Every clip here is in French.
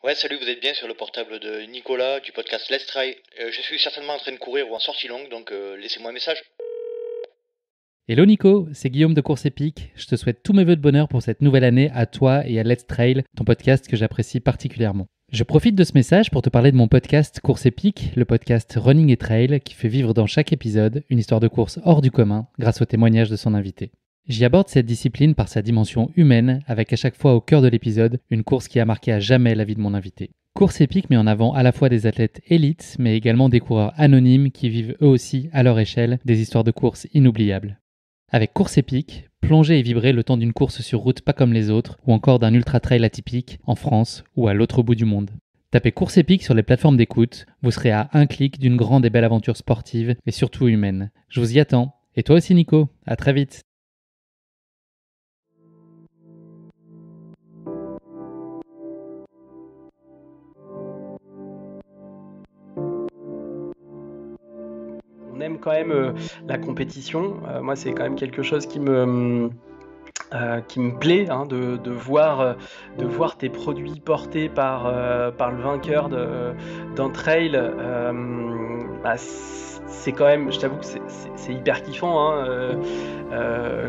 Ouais, salut, vous êtes bien sur le portable de Nicolas du podcast Let's Try. Je suis certainement en train de courir ou en sortie longue, donc laissez-moi un message. Hello Nico, c'est Guillaume de Course Épique. Je te souhaite tous mes vœux de bonheur pour cette nouvelle année à toi et à Let's Trail, ton podcast que j'apprécie particulièrement. Je profite de ce message pour te parler de mon podcast Course Épique, le podcast Running et Trail qui fait vivre dans chaque épisode une histoire de course hors du commun grâce au témoignage de son invité. J'y aborde cette discipline par sa dimension humaine, avec à chaque fois au cœur de l'épisode une course qui a marqué à jamais la vie de mon invité. Course épique met en avant à la fois des athlètes élites, mais également des coureurs anonymes qui vivent eux aussi, à leur échelle, des histoires de course inoubliables. Avec Course épique, plongez et vibrez le temps d'une course sur route pas comme les autres, ou encore d'un ultra-trail atypique, en France ou à l'autre bout du monde. Tapez Course épique sur les plateformes d'écoute, vous serez à un clic d'une grande et belle aventure sportive, et surtout humaine. Je vous y attends. Et toi aussi Nico, à très vite. On aime quand même la compétition. Moi, c'est quand même quelque chose qui me plaît, hein, de voir tes produits portés par le vainqueur d'un trail. C'est quand même, je t'avoue que c'est hyper kiffant, hein,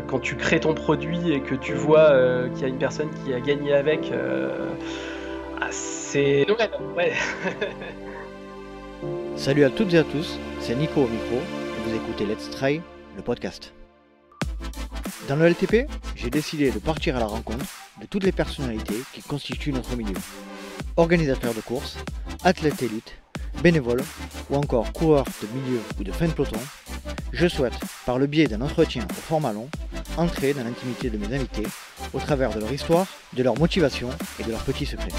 quand tu crées ton produit et que tu vois qu'il y a une personne qui a gagné avec. C'est Noël, ouais. Salut à toutes et à tous, c'est Nico au micro et vous écoutez Let's Try, le podcast. Dans le LTP, j'ai décidé de partir à la rencontre de toutes les personnalités qui constituent notre milieu. Organisateurs de courses, athlètes élites, bénévoles ou encore coureurs de milieu ou de fin de peloton, je souhaite, par le biais d'un entretien au format long, entrer dans l'intimité de mes invités au travers de leur histoire, de leur motivation et de leurs petits secrets.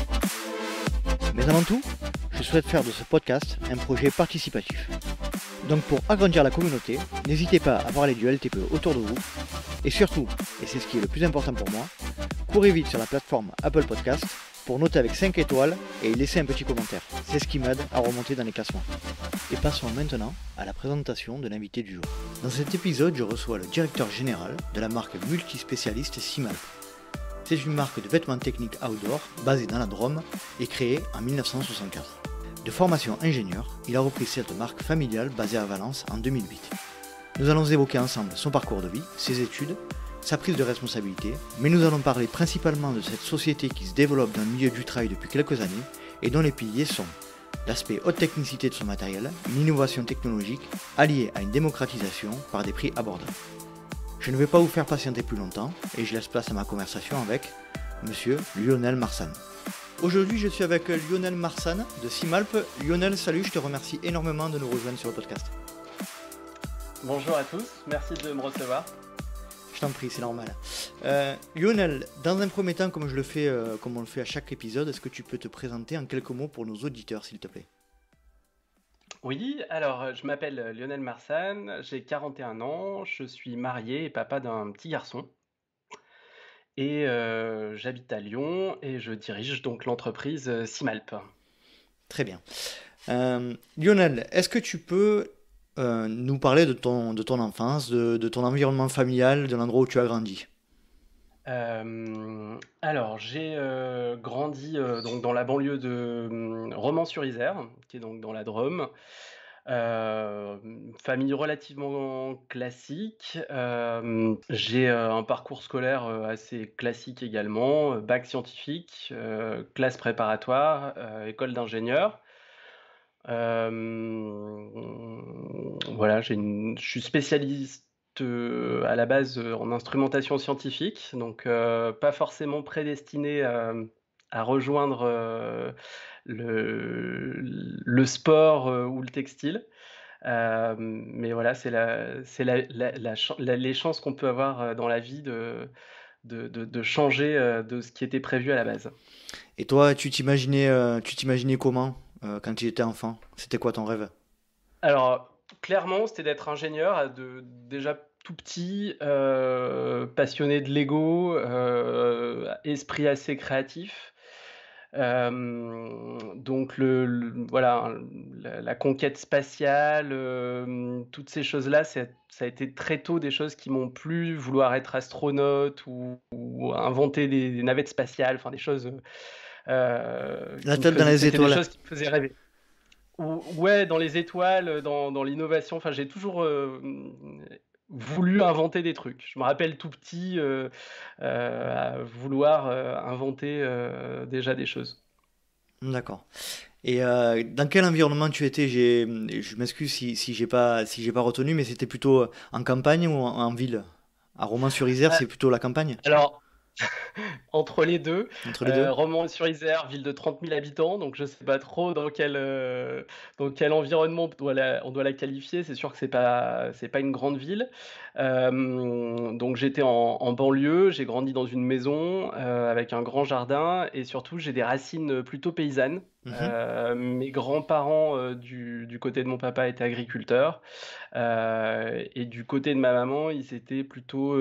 Mais avant tout, je souhaite faire de ce podcast un projet participatif. Donc pour agrandir la communauté, n'hésitez pas à parler du LTPE autour de vous. Et surtout, et c'est ce qui est le plus important pour moi, courez vite sur la plateforme Apple Podcast pour noter avec 5 étoiles et y laisser un petit commentaire. C'est ce qui m'aide à remonter dans les classements. Et passons maintenant à la présentation de l'invité du jour. Dans cet épisode, je reçois le directeur général de la marque multispécialiste Simalp. C'est une marque de vêtements techniques outdoor basée dans la Drôme et créée en 1964. De formation ingénieur, il a repris cette marque familiale basée à Valence en 2008. Nous allons évoquer ensemble son parcours de vie, ses études, sa prise de responsabilité, mais nous allons parler principalement de cette société qui se développe dans le milieu du trail depuis quelques années et dont les piliers sont l'aspect haute technicité de son matériel, une innovation technologique alliée à une démocratisation par des prix abordables. Je ne vais pas vous faire patienter plus longtemps et je laisse place à ma conversation avec Monsieur Lionel Marsan. Aujourd'hui, je suis avec Lionel Marsan de Simalp. Lionel, salut, je te remercie énormément de nous rejoindre sur le podcast. Bonjour à tous, merci de me recevoir. Je t'en prie, c'est normal. Lionel, dans un premier temps, comme on le fait à chaque épisode, est-ce que tu peux te présenter en quelques mots pour nos auditeurs, s'il te plaît ? Oui, alors je m'appelle Lionel Marsan, j'ai 41 ans, je suis marié et papa d'un petit garçon. Et j'habite à Lyon et je dirige donc l'entreprise Simalp. Très bien. Lionel, est-ce que tu peux nous parler de ton enfance, de ton environnement familial, de l'endroit où tu as grandi ? Alors j'ai grandi donc dans la banlieue de Romans-sur-Isère, qui est donc dans la Drôme. Famille relativement classique. J'ai un parcours scolaire assez classique également, bac scientifique, classe préparatoire, école d'ingénieur. Voilà, je suis spécialiste à la base en instrumentation scientifique, donc pas forcément prédestiné à rejoindre le sport ou le textile. Mais voilà, c'est les chances qu'on peut avoir dans la vie de changer de ce qui était prévu à la base. Et toi, tu t'imaginais comment quand tu étais enfant ? C'était quoi ton rêve ? Alors, clairement, c'était d'être ingénieur, déjà tout petit, passionné de Lego, esprit assez créatif. Donc voilà, la conquête spatiale, toutes ces choses-là, ça a été très tôt des choses qui m'ont plu, vouloir être astronaute ou inventer des navettes spatiales, enfin des choses La tête dans les c'était des étoiles. choses qui me faisaient rêver. Ouais, dans les étoiles, dans l'innovation. Enfin, j'ai toujours voulu inventer des trucs. Je me rappelle tout petit à vouloir inventer déjà des choses. D'accord. Et dans quel environnement tu étais? Je m'excuse si j'ai pas retenu, mais c'était plutôt en campagne ou en ville? À Romans-sur-Isère, Euh, c'est plutôt la campagne, alors, entre les deux, entre les deux? Romans-sur-Isère, ville de 30 000 habitants, donc je sais pas trop dans quel environnement on doit la qualifier. C'est sûr que c'est pas une grande ville. Donc j'étais en banlieue, j'ai grandi dans une maison avec un grand jardin et surtout j'ai des racines plutôt paysannes. Mhm. Mes grands-parents du côté de mon papa étaient agriculteurs. Et du côté de ma maman, ils étaient plutôt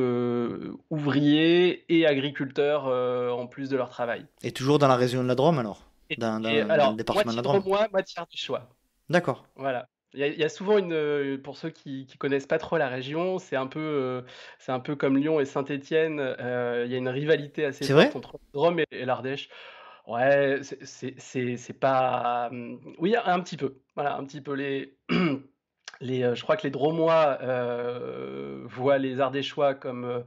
ouvriers et agriculteurs en plus de leur travail. Et toujours dans la région de la Drôme alors? Et, Dans le alors, département de la moitié Drôme? drômois, moitié ardéchois. D'accord. Voilà. Il y a souvent pour ceux qui connaissent pas trop la région, c'est un peu comme Lyon et Saint-Étienne. Il y a une rivalité assez C'est forte vrai? entre la Drôme et l'Ardèche. Ouais, c'est pas. Oui, un petit peu. Voilà, un petit peu je crois que les Drômois voient les Ardéchois comme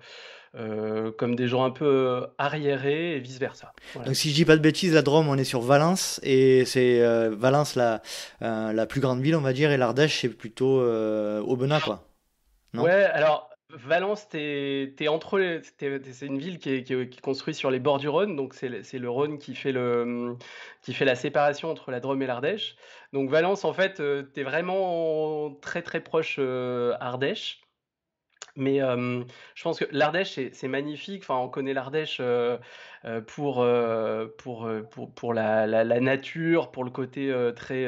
des gens un peu arriérés et vice-versa. Voilà. Donc si je dis pas de bêtises, la Drôme, on est sur Valence, et c'est Valence la plus grande ville, on va dire, et l'Ardèche, c'est plutôt Aubenas, quoi. Non? Ouais, alors Valence, t'es entre c'est une ville qui est construite sur les bords du Rhône, donc c'est le Rhône qui fait la séparation entre la Drôme et l'Ardèche. Donc Valence, en fait, t'es vraiment très très proche Ardèche. Mais je pense que l'Ardèche, c'est magnifique. Enfin, on connaît l'Ardèche pour la nature, pour le côté très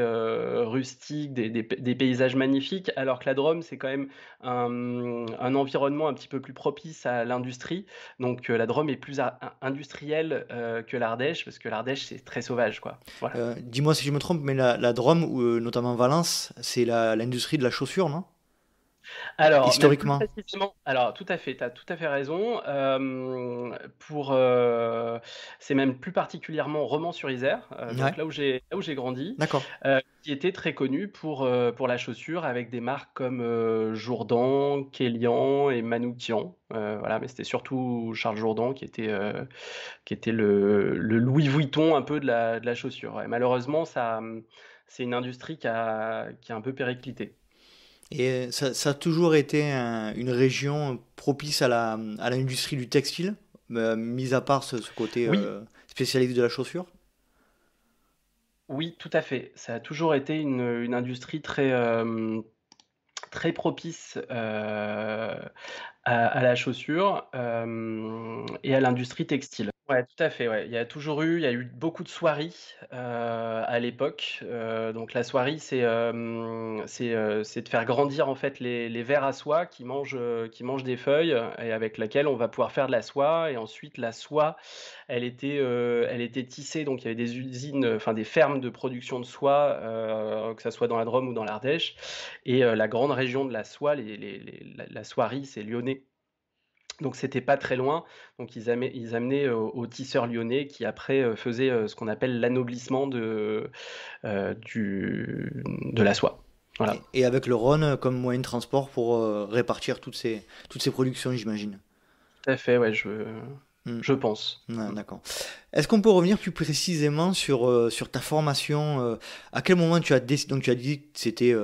rustique, des paysages magnifiques, alors que la Drôme, c'est quand même un environnement un petit peu plus propice à l'industrie. Donc la Drôme est plus industrielle que l'Ardèche, parce que l'Ardèche, c'est très sauvage, quoi. Voilà. Dis-moi si je me trompe, mais la Drôme, ou notamment Valence, c'est l'industrie de la chaussure, non? Alors, même plus Historiquement. précisément, alors tout à fait, tu as tout à fait raison. C'est même plus particulièrement Romans-sur-Isère, donc Ouais, là où j'ai grandi, d'accord. qui était très connu pour la chaussure avec des marques comme Jourdan, Kélian et Manoukian. Voilà, mais c'était surtout Charles Jourdan qui était le Louis Vuitton un peu de la chaussure. Ouais. Malheureusement, c'est une industrie qui a un peu périclité. Et ça a toujours été une région propice à l'industrie du textile, mis à part ce côté Oui, spécialisé de la chaussure. oui, tout à fait. Ça a toujours été une industrie très propice à la chaussure et à l'industrie textile. Ouais, tout à fait, ouais. Il y a eu beaucoup de soieries à l'époque. Donc la soierie, c'est de faire grandir en fait les vers à soie qui mangent des feuilles et avec laquelle on va pouvoir faire de la soie. Et ensuite, la soie, elle était tissée. Donc il y avait des usines, enfin des fermes de production de soie, que ça soit dans la Drôme ou dans l'Ardèche. Et la grande région de la soie, la soierie, c'est lyonnais. Donc c'était pas très loin. Donc ils amenaient aux tisseurs lyonnais qui après faisaient ce qu'on appelle l'anoblissement de la soie. Voilà. Et avec le Rhône comme moyen de transport pour répartir toutes ces productions, j'imagine. Tout à fait, ouais, Hmm. je pense. Ouais, d'accord. Est-ce qu'on peut revenir plus précisément sur ta formation? À quel moment tu as décidé, donc tu as dit que c'était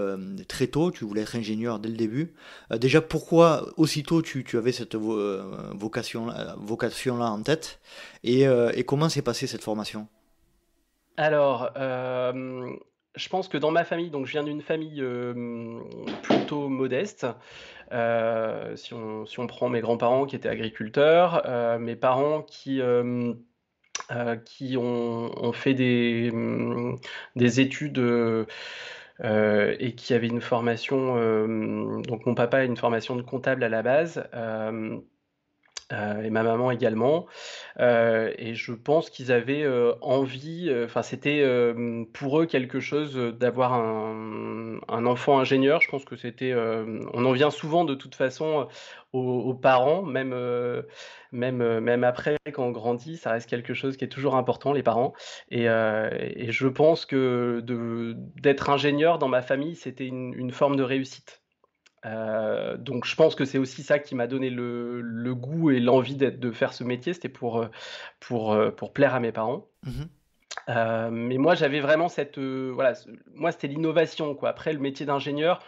très tôt, tu voulais être ingénieur dès le début. Déjà, pourquoi aussitôt tu avais cette vocation-là en tête? Et comment s'est passée cette formation? Alors, je pense que dans ma famille, donc je viens d'une famille plutôt modeste. Si on prend mes grands-parents qui étaient agriculteurs, mes parents qui ont fait des études et qui avaient une formation. Donc mon papa a une formation de comptable à la base. et ma maman également. Et je pense qu'ils avaient, envie, enfin c'était, pour eux quelque chose, d'avoir un enfant ingénieur. Je pense que c'était, on en vient souvent de toute façon, aux parents, même après quand on grandit, ça reste quelque chose qui est toujours important, les parents. Et je pense que d'être ingénieur dans ma famille, c'était une forme de réussite. Donc je pense que c'est aussi ça qui m'a donné le goût et l'envie de faire ce métier. C'était pour plaire à mes parents. Mhm. Mais moi j'avais vraiment cette, voilà, moi c'était l'innovation, quoi. Après le métier d'ingénieur,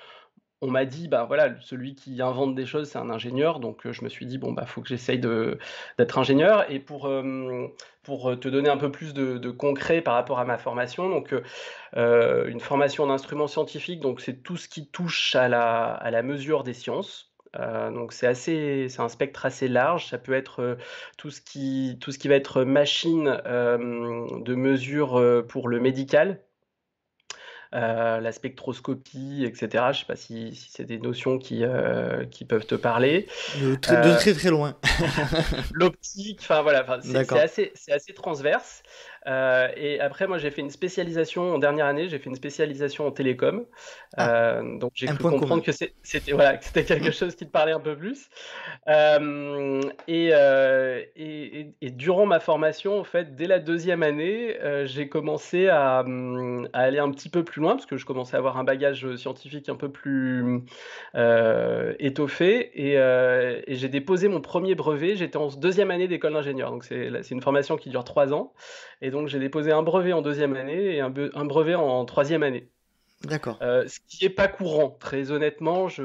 on m'a dit: «Bah, voilà, celui qui invente des choses, c'est un ingénieur», donc je me suis dit: «Bon, bah, faut que j'essaye d'être ingénieur». Et pour te donner un peu plus de concret par rapport à ma formation, donc une formation en instruments scientifiques, donc c'est tout ce qui touche à la mesure des sciences. Donc c'est un spectre assez large. Ça peut être, tout ce qui va être machine, de mesure, pour le médical. La spectroscopie, et cetera. Je sais pas si c'est des notions qui peuvent te parler. De très très loin. L'optique, enfin voilà, enfin, c'est D'accord. assez transverse. Et après, moi, j'ai fait une spécialisation en dernière année, j'ai fait une spécialisation en télécom. Donc j'ai Un cru point commun. comprendre que c'était voilà, que c'était quelque chose qui te parlait un peu plus. Et durant ma formation, en fait, dès la deuxième année, j'ai commencé à aller un petit peu plus loin, parce que je commençais à avoir un bagage scientifique un peu plus étoffé. Et j'ai déposé mon premier brevet. J'étais en deuxième année d'école d'ingénieur, donc c'est une formation qui dure 3 ans. Et donc j'ai déposé un brevet en deuxième année et un brevet en troisième année. D'accord. Ce qui est pas courant. Très honnêtement, je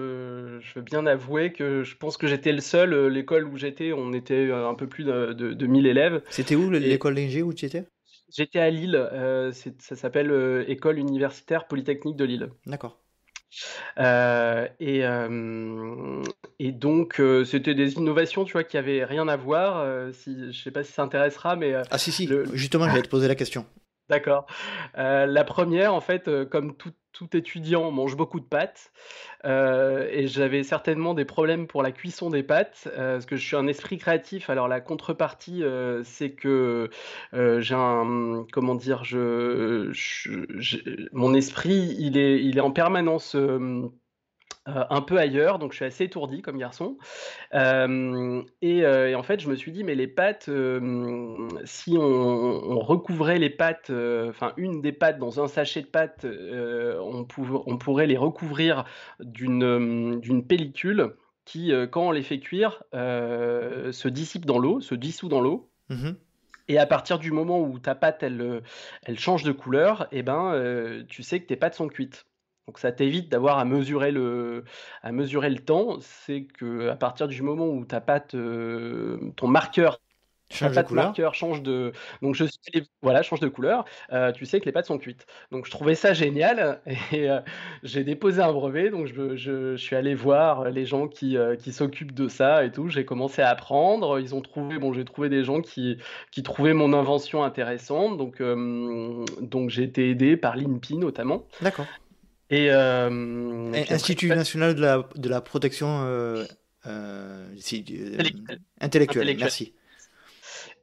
veux bien avouer que je pense que j'étais le seul. L'école où j'étais, on était un peu plus de 1000 élèves. C'était où Et l'école d'ingé où tu étais? j'étais à Lille. Ça s'appelle École universitaire polytechnique de Lille. D'accord. Euh, et, euh, et donc, c'était des innovations, tu vois, qui avaient rien à voir. Je sais pas si ça intéressera, mais Ah si si, le, justement j'allais te poser la question. d'accord. La première, en fait, comme tout étudiant, on mange beaucoup de pâtes. Et j'avais certainement des problèmes pour la cuisson des pâtes, parce que je suis un esprit créatif. Alors la contrepartie, c'est que, j'ai comment dire? Mon esprit, il est en permanence, un peu ailleurs, donc je suis assez étourdi comme garçon. Et en fait, je me suis dit: «Mais les pâtes, si on recouvrait les pâtes, enfin une des pâtes dans un sachet de pâtes, on pourrait les recouvrir d'une pellicule qui, quand on les fait cuire, se dissipe dans l'eau, se dissout dans l'eau. Mhm. Et à partir du moment où ta pâte, elle change de couleur, et ben, tu sais que tes pâtes sont cuites. Donc ça t'évite d'avoir à mesurer le temps. C'est qu'à partir du moment où ta Change de pâte couleur. marqueur change de donc je suis allé voilà, change de couleur, tu sais que les pâtes sont cuites. Donc je trouvais ça génial. Et j'ai déposé un brevet, donc je suis allé voir les gens qui s'occupent de ça et tout. J'ai commencé à apprendre. J'ai trouvé des gens qui trouvaient mon invention intéressante. Donc j'ai été aidé par l'INPI notamment. D'accord. Et puis après, Institut national de la protection intellectuelle. intellectuel. Merci.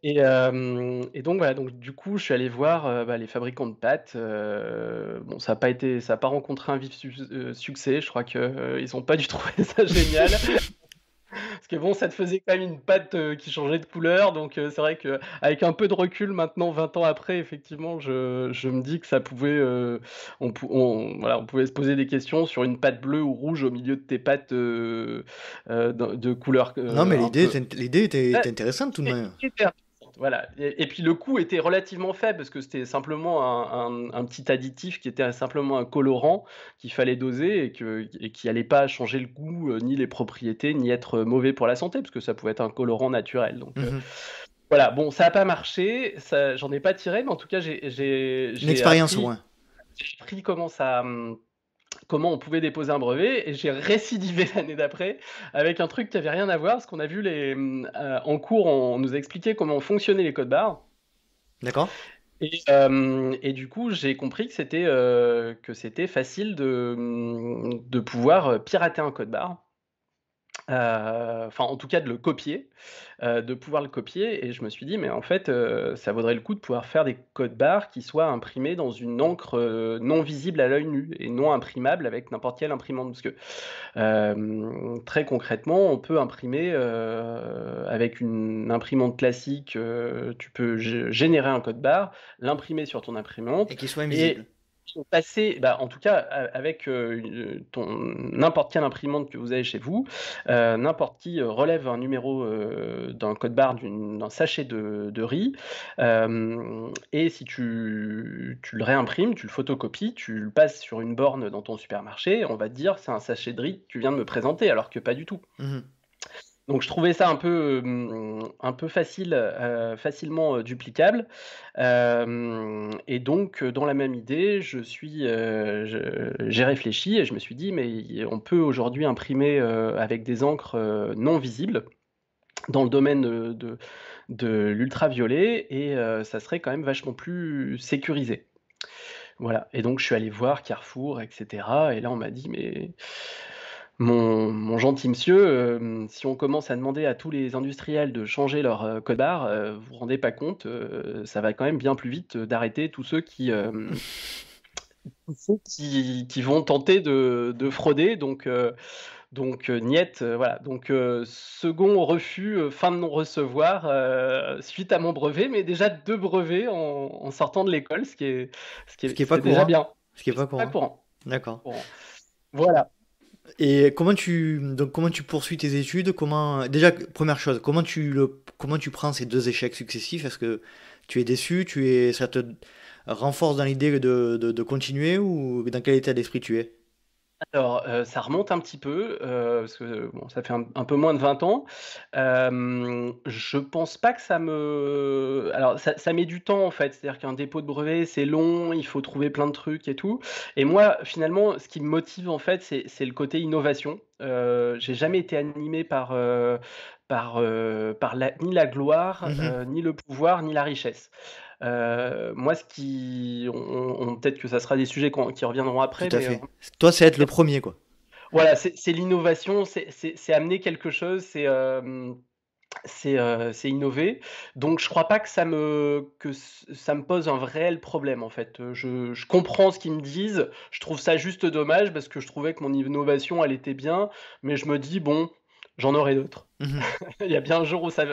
Et donc voilà, donc du coup, je suis allé voir, les fabricants de pâtes. Bon, ça a pas rencontré un vif succès. Je crois que ils ont pas dû trouver ça génial. Parce que bon, ça te faisait quand même une pâte, qui changeait de couleur. Donc c'est vrai qu'avec un peu de recul maintenant, 20 ans après, effectivement, je me dis que ça pouvait, voilà, on pouvait se poser des questions sur une pâte bleue ou rouge au milieu de tes pâtes, de couleur, Non mais un peu. l'idée était Ouais, intéressante tout de même. c'était intéressant, voilà. Et puis le coût était relativement faible, parce que c'était simplement un petit additif qui était simplement un colorant qu'il fallait doser, et qui allait pas changer le goût, ni les propriétés, ni être mauvais pour la santé, parce que ça pouvait être un colorant naturel. Donc Mhm. voilà, bon, ça a pas marché, j'en ai pas tiré, mais en tout cas, Une j'ai expérience au appris, moins. comment on pouvait déposer un brevet. Et j'ai récidivé l'année d'après avec un truc qui avait rien à voir, parce qu'on a vu en cours, on nous a expliqué comment fonctionnaient les codes barres. D'accord. Et du coup, j'ai compris que c'était facile de pouvoir pirater un code barre. enfin en tout cas de le copier, de pouvoir le copier et je me suis dit: «Mais en fait, ça vaudrait le coup de pouvoir faire des codes barres qui soient imprimés dans une encre, non visible à l'œil nu et non imprimable avec n'importe quelle imprimante». Parce que, très concrètement, on peut imprimer, avec une imprimante classique, tu peux générer un code barre, l'imprimer sur ton imprimante Et qu'il soit et invisible. passer, bah, en tout cas, avec, n'importe quelle imprimante que vous avez chez vous, n'importe qui, relève un numéro, d'un code barre d'un sachet de riz, et si tu le réimprimes, tu le photocopies, tu le passes sur une borne dans ton supermarché, on va te dire: «C'est un sachet de riz que tu viens de me présenter», alors que pas du tout. Mhm. Donc je trouvais ça un peu facile, facilement, duplicable. Et donc, dans la même idée, j'ai réfléchi et je me suis dit: «Mais on peut aujourd'hui imprimer, avec des encres, non visibles dans le domaine, de l'ultraviolet et ça serait quand même vachement plus sécurisé». Voilà et donc je suis allé voir Carrefour et cetera et là on m'a dit: «Mais mon gentil monsieur, si on commence à demander à tous les industriels de changer leur, code barre, vous vous rendez pas compte, ça va quand même bien plus vite, d'arrêter tous ceux qui vont tenter de frauder donc niet, voilà donc second refus, fin de non-recevoir, suite à mon brevet, mais déjà 2 brevets en sortant de l'école, Ce qui est ce pas qui est déjà courant. bien. Ce qui est pas Pas courant. courant, D'accord. courant. Voilà. Et comment tu poursuis tes études? Déjà, première chose, comment tu prends ces deux échecs successifs? Est-ce que tu es déçu? Ça te renforce dans l'idée de continuer ou dans quel état d'esprit tu es? Alors, ça remonte un petit peu, parce que bon, ça fait un peu moins de 20 ans. Je pense pas que alors ça met du temps en fait, c'est-à-dire qu'un dépôt de brevet, c'est long, il faut trouver plein de trucs et tout et moi, finalement, ce qui me motive en fait, c'est le côté innovation. J'ai jamais été animé par ni la gloire, Mhm. ni le pouvoir, ni la richesse. Moi, peut-être que ça sera des sujets qui reviendront Tout après, à mais fait. Toi, c'est être le premier, quoi. voilà, c'est l'innovation, c'est amener quelque chose, c'est innover. Donc je crois pas que ça me pose un réel problème, en fait. Je comprends ce qu'ils me disent, je trouve ça juste dommage parce que je trouvais que mon innovation, elle était bien, mais je me dis: «Bon, j'en aurai d'autres». Mhm. Il y a bien un jour où ça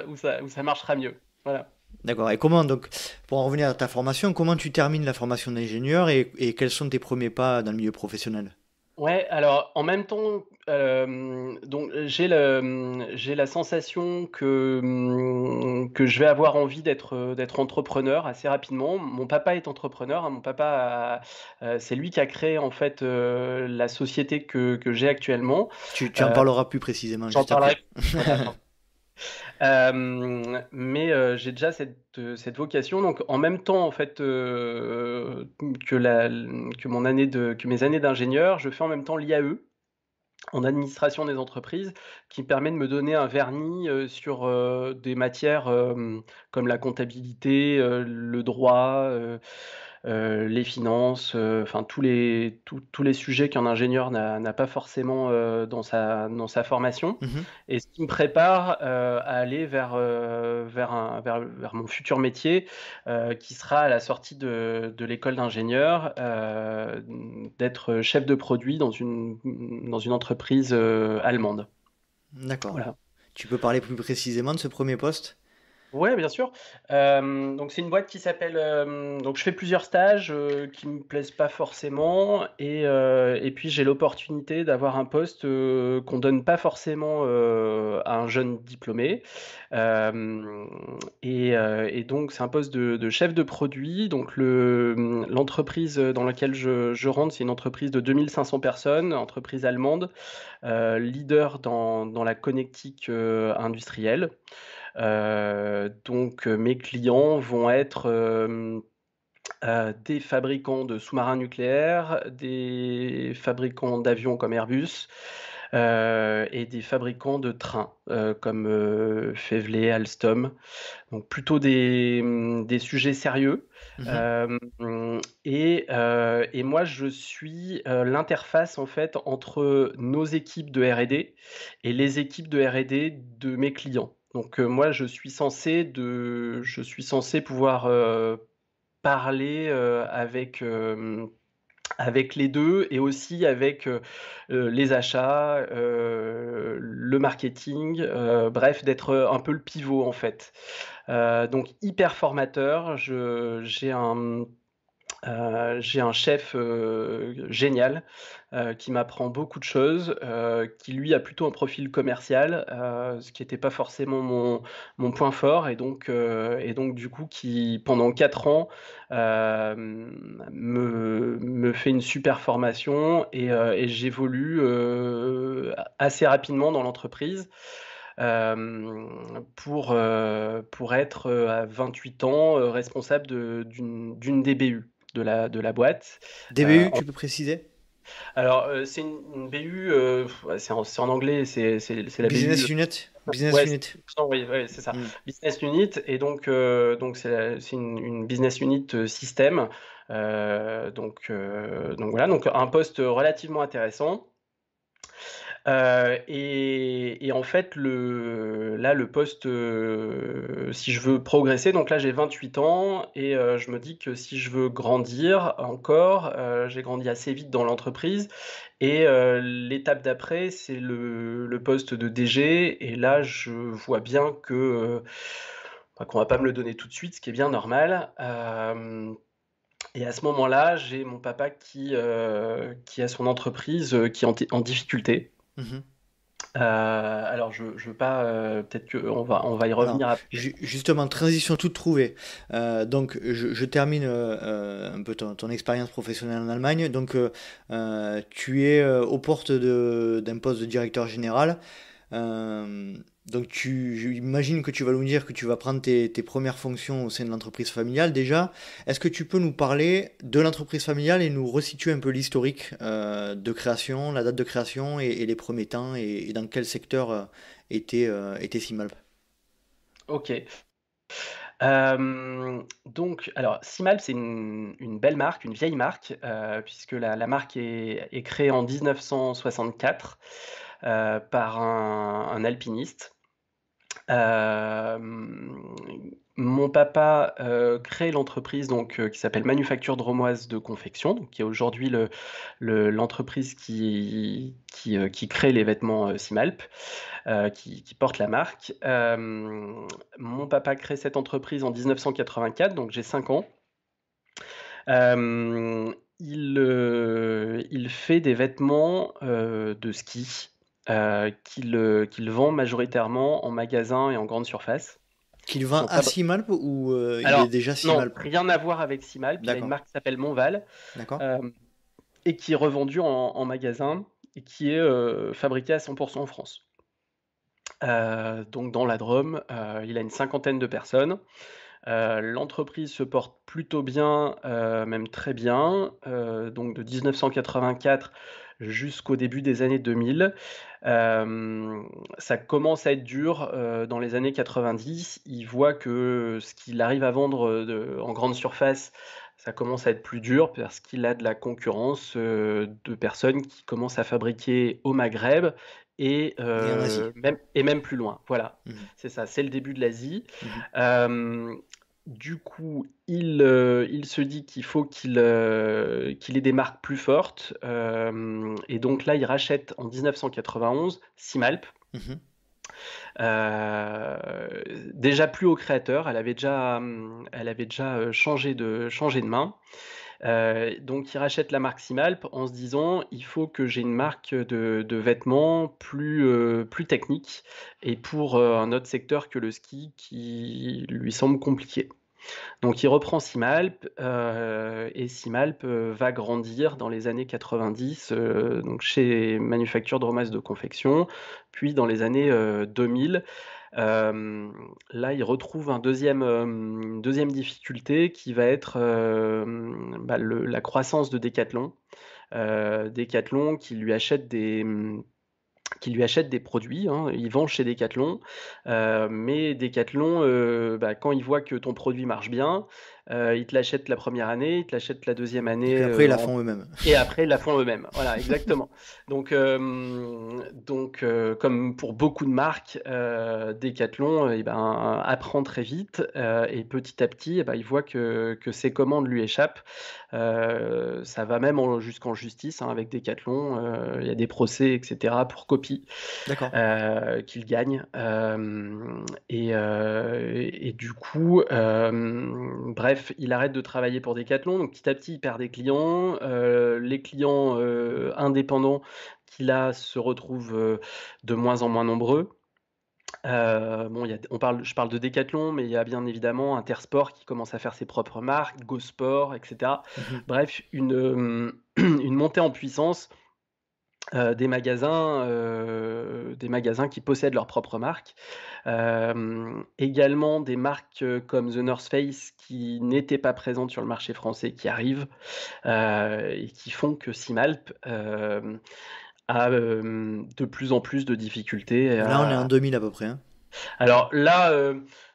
marchera mieux. Voilà. D'accord. Et donc, pour en revenir à ta formation, comment tu termines la formation d'ingénieur et quels sont tes premiers pas dans le milieu professionnel? Ouais, alors en même temps, donc j'ai la sensation que je vais avoir envie d'être entrepreneur assez rapidement. Mon papa est entrepreneur, hein. Mon papa c'est lui qui a créé en fait, la société que j'ai actuellement. Tu en Heu, parleras plus précisément J'en juste après. parlerai voilà, mais j'ai déjà cette vocation donc en même temps en fait, que mes années d'ingénieur, je fais en même temps l'IAE, en administration des entreprises, qui me permet de me donner un vernis, sur, des matières, comme la comptabilité, le droit, les finances, enfin tous les sujets qu'un ingénieur n'a pas forcément, dans sa formation Mhm. et ce qui me prépare, à aller vers mon futur métier, qui sera à la sortie de l'école d'ingénieur, d'être chef de produit dans une entreprise, allemande. D'accord. Voilà. Tu peux parler plus précisément de ce premier poste? Ouais, bien sûr. Donc c'est une boîte qui s'appelle, donc je fais plusieurs stages, qui me plaisent pas forcément et puis j'ai l'opportunité d'avoir un poste, qu'on donne pas forcément, à un jeune diplômé. Hem et donc c'est un poste de chef de produit. Donc l'entreprise, dans laquelle je rentre, c'est une entreprise de 2 500 personnes, entreprise allemande, leader dans la connectique, industrielle. Donc mes clients vont être, des fabricants de sous-marins nucléaires, des fabricants d'avions comme Airbus, et des fabricants de trains, comme, Fevele, Alstom. Donc plutôt des sujets sérieux. Mhm. Hem Et moi, je suis l'interface en fait entre nos équipes de R&D et les équipes de R&D de mes clients. Donc moi, je suis censé pouvoir parler avec les deux et aussi avec les achats, le marketing, bref, d'être un peu le pivot en fait. Donc hyper formateur. J'ai un chef génial qui m'apprend beaucoup de choses, qui lui a plutôt un profil commercial, ce qui n'était pas forcément mon point fort, et donc du coup qui pendant 4 ans me fait une super formation et j'évolue assez rapidement dans l'entreprise. Pour être à 28 ans responsable d'une DBU de la boîte. DBU, tu peux préciser? Alors, c'est une BU, ouais, c'est en anglais, c'est la Business BU. Unit. Business Ouais, Unit. oui, ouais, c'est ça. Hmm. Business Unit, et donc c'est une Business Unit système. Donc voilà, donc un poste relativement intéressant. Et en fait, le poste, si je veux progresser, donc là j'ai 28 ans et je me dis que si je veux grandir encore, j'ai grandi assez vite dans l'entreprise et l'étape d'après, c'est le poste de DG, et là je vois bien qu'on va pas me le donner tout de suite, ce qui est bien normal. Et à ce moment-là, j'ai mon papa qui a son entreprise qui est en difficulté. Mhm. Alors je veux pas, peut-être qu'on va y Alors, revenir après. justement, transition toute trouvée. Donc, je termine un peu ton expérience professionnelle en Allemagne. Donc, tu es aux portes d'un poste de directeur général. Euh, donc, j'imagine que tu vas nous dire que tu vas prendre tes premières fonctions au sein de l'entreprise familiale. Déjà, est-ce que tu peux nous parler de l'entreprise familiale et nous resituer un peu l'historique de création, la date de création et les premiers temps et dans quel secteur était Simalp? Ok. Donc, alors, Simalp, c'est une belle marque, une vieille marque, puisque la marque est créée en 1964 par un alpiniste. Euh, Mon papa crée l'entreprise qui s'appelle Manufacture Dromoise de Confection, donc qui est aujourd'hui l'entreprise qui crée les vêtements Simalp, qui porte la marque. Mon papa crée cette entreprise en 1984, donc j'ai 5 ans. Il fait des vêtements de ski qu'il vend majoritairement en magasin et en grande surface. Qu'il Qui vend sont à fabri- Simalp ou il est Alors, déjà non, Simalp? rien à voir avec Simalp. Il a une D'accord, marque qui s'appelle Montval d'accord. euh, et qui est revendue en magasin et qui est fabriquée à 100% en France. Donc dans la Drôme, il a une cinquantaine de personnes. L'entreprise se porte plutôt bien, même très bien, donc de 1984 jusqu'au début des années 2000. Ça commence à être dur dans les années 90. Il voit que ce qu'il arrive à vendre en grande surface, ça commence à être plus dur parce qu'il a de la concurrence de personnes qui commencent à fabriquer au Maghreb Et en Asie. et même plus loin. Voilà, Mhm, c'est ça, c'est le début de l'Asie. mhm. Euh, du coup, il se dit qu'il faut qu'il ait des marques plus fortes. Et donc là, il rachète en 1991 Simalp. Mhm. Euh, Déjà plus au créateur, elle avait déjà changé de main. Donc il rachète la marque Simalp en se disant il faut que j'ai une marque de vêtements plus technique et pour un autre secteur que le ski qui lui semble compliqué. Donc il reprend Simalp et Simalp va grandir dans les années 90 donc chez Manufacture Dromas de Confection, puis dans les années 2000. Là, il retrouve une deuxième difficulté qui va être la croissance de Decathlon. Decathlon qui lui achète des produits, hein, il vend chez Decathlon, mais Decathlon, quand il voit que ton produit marche bien, ils te l'achètent la première année, ils te l'achètent la deuxième Et année puis après, ils la en font eux-mêmes. et après, ils la font eux-mêmes. Voilà, exactement. Comme pour beaucoup de marques, Decathlon, apprend très vite, et petit à petit, il voit que ses commandes lui échappent. Ça va même jusqu'en justice, hein, avec Decathlon. Il y a des procès, etc., pour copie D'accord. qu'il gagne. Et du coup, bref, il arrête de travailler pour Decathlon. Donc petit à petit, il perd des clients. Les clients indépendants qu'il a se retrouvent de moins en moins nombreux. Je parle de Decathlon, mais il y a bien évidemment Intersport qui commence à faire ses propres marques, Go Sport, etc. Mhm. Bref, une montée en puissance des magasins qui possèdent leurs propres marques. Également des marques comme The North Face qui n'étaient pas présentes sur le marché français qui arrivent, et qui font que Simalp a de plus en plus de difficultés Là, on est en 2000 à peu près. Hein. Alors là,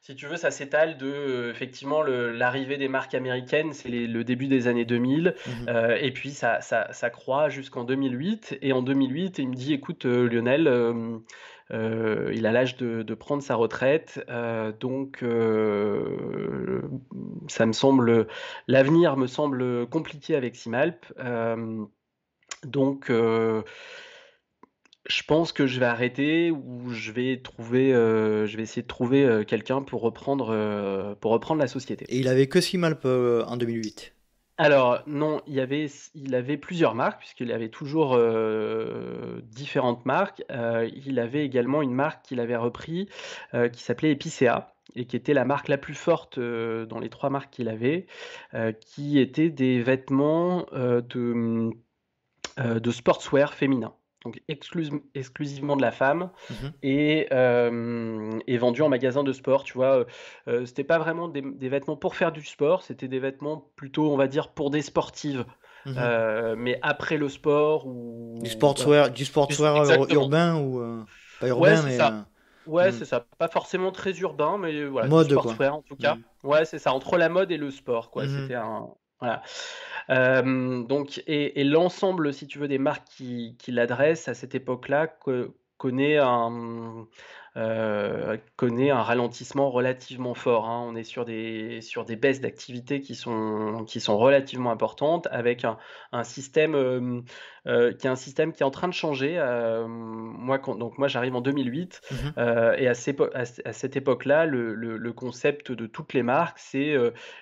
si tu veux, ça s'étale de effectivement l'arrivée des marques américaines, c'est le début des années 2000, Mhm. et puis ça croît jusqu'en 2008. Et en 2008, il me dit, écoute, Lionel, il a l'âge de prendre sa retraite, donc l'avenir me semble compliqué avec Simalp. Donc, je pense que je vais arrêter ou je vais essayer de trouver quelqu'un pour reprendre la société. Et il avait que Simalp en 2008. Alors non, il avait plusieurs marques puisqu'il avait toujours différentes marques. Il avait également une marque qu'il avait repris qui s'appelait Epicéa et qui était la marque la plus forte dans les 3 marques qu'il avait, qui étaient des vêtements de sportswear féminin. Donc exclusivement de la femme, Mhm. et vendu en magasin de sport, tu vois. C'était pas vraiment des vêtements pour faire du sport, c'était des vêtements plutôt, on va dire, pour des sportives. Mhm. Mais après le sport Du ou voilà. sportswear Exactement. urbain ou pas Ouais, urbain c'est mais ça. Ouais, hmm, c'est ça. Pas forcément très urbain, mais voilà, du mode quoi. sportswear en tout cas. Hmm. Ouais, c'est ça, entre la mode et le sport, quoi. Mhm. C'était un voilà. Donc et l'ensemble, si tu veux, des marques qui l'adressent à cette époque-là connaît un ralentissement relativement fort, hein. On est sur des baisses d'activité qui sont relativement importantes, avec un système qui est un système qui est en train de changer. Moi j'arrive en 2008, Mhm. et à cette époque-là, le concept de toutes les marques, c'est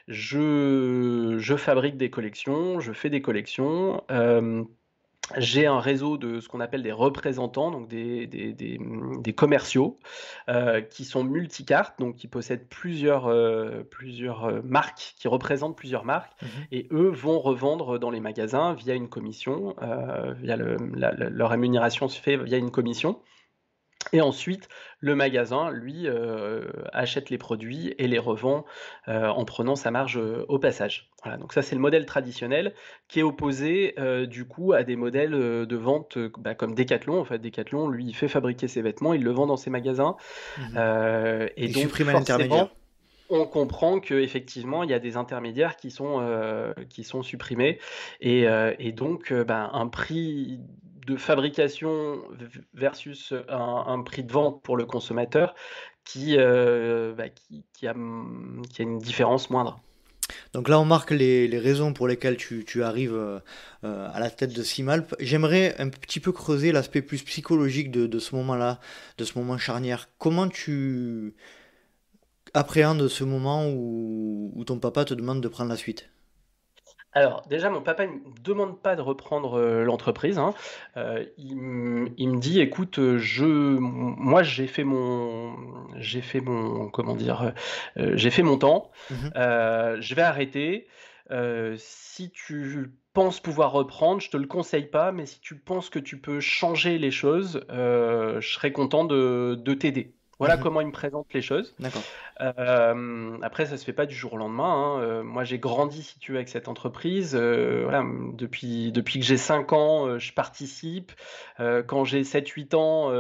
je fabrique des collections, je fais des collections. J'ai un réseau de ce qu'on appelle des représentants, donc des commerciaux qui sont multicartes, donc qui possèdent plusieurs marques, qui représentent plusieurs marques, Mhm. et eux vont revendre dans les magasins via une commission, leur rémunération se fait via une commission. Et ensuite, le magasin, lui, achète les produits et les revend en prenant sa marge au passage. Voilà, donc ça, c'est le modèle traditionnel qui est opposé du coup à des modèles de vente comme Decathlon. En fait, Decathlon, lui, il fait fabriquer ses vêtements, il le vend dans ses magasins. Mhm. Et Il donc, supprime l'intermédiaire. forcément, on comprend qu'effectivement, il y a des intermédiaires qui sont supprimés, et donc un prix de fabrication versus un prix de vente pour le consommateur qui a une différence moindre. Donc là, on marque les raisons pour lesquelles tu arrives à la tête de Simalp. J'aimerais un petit peu creuser l'aspect plus psychologique de ce moment-là, de ce moment charnière. Comment tu appréhendes ce moment où ton papa te demande de prendre la suite? Alors déjà, mon papa, il me demande pas de reprendre l'entreprise, hein. Il me dit, écoute, moi comment dire, j'ai fait mon temps, Mhm. je vais arrêter. Si tu penses pouvoir reprendre, je te le conseille pas, mais si tu penses que tu peux changer les choses, je serais content de t'aider. Voilà Mhm. comment il me présente les choses. D'accord. Après, ça se fait pas du jour au lendemain, hein. Moi, j'ai grandi, si tu veux, avec cette entreprise. Voilà, depuis que j'ai 5 ans, je participe. Quand j'ai 7-8 ans,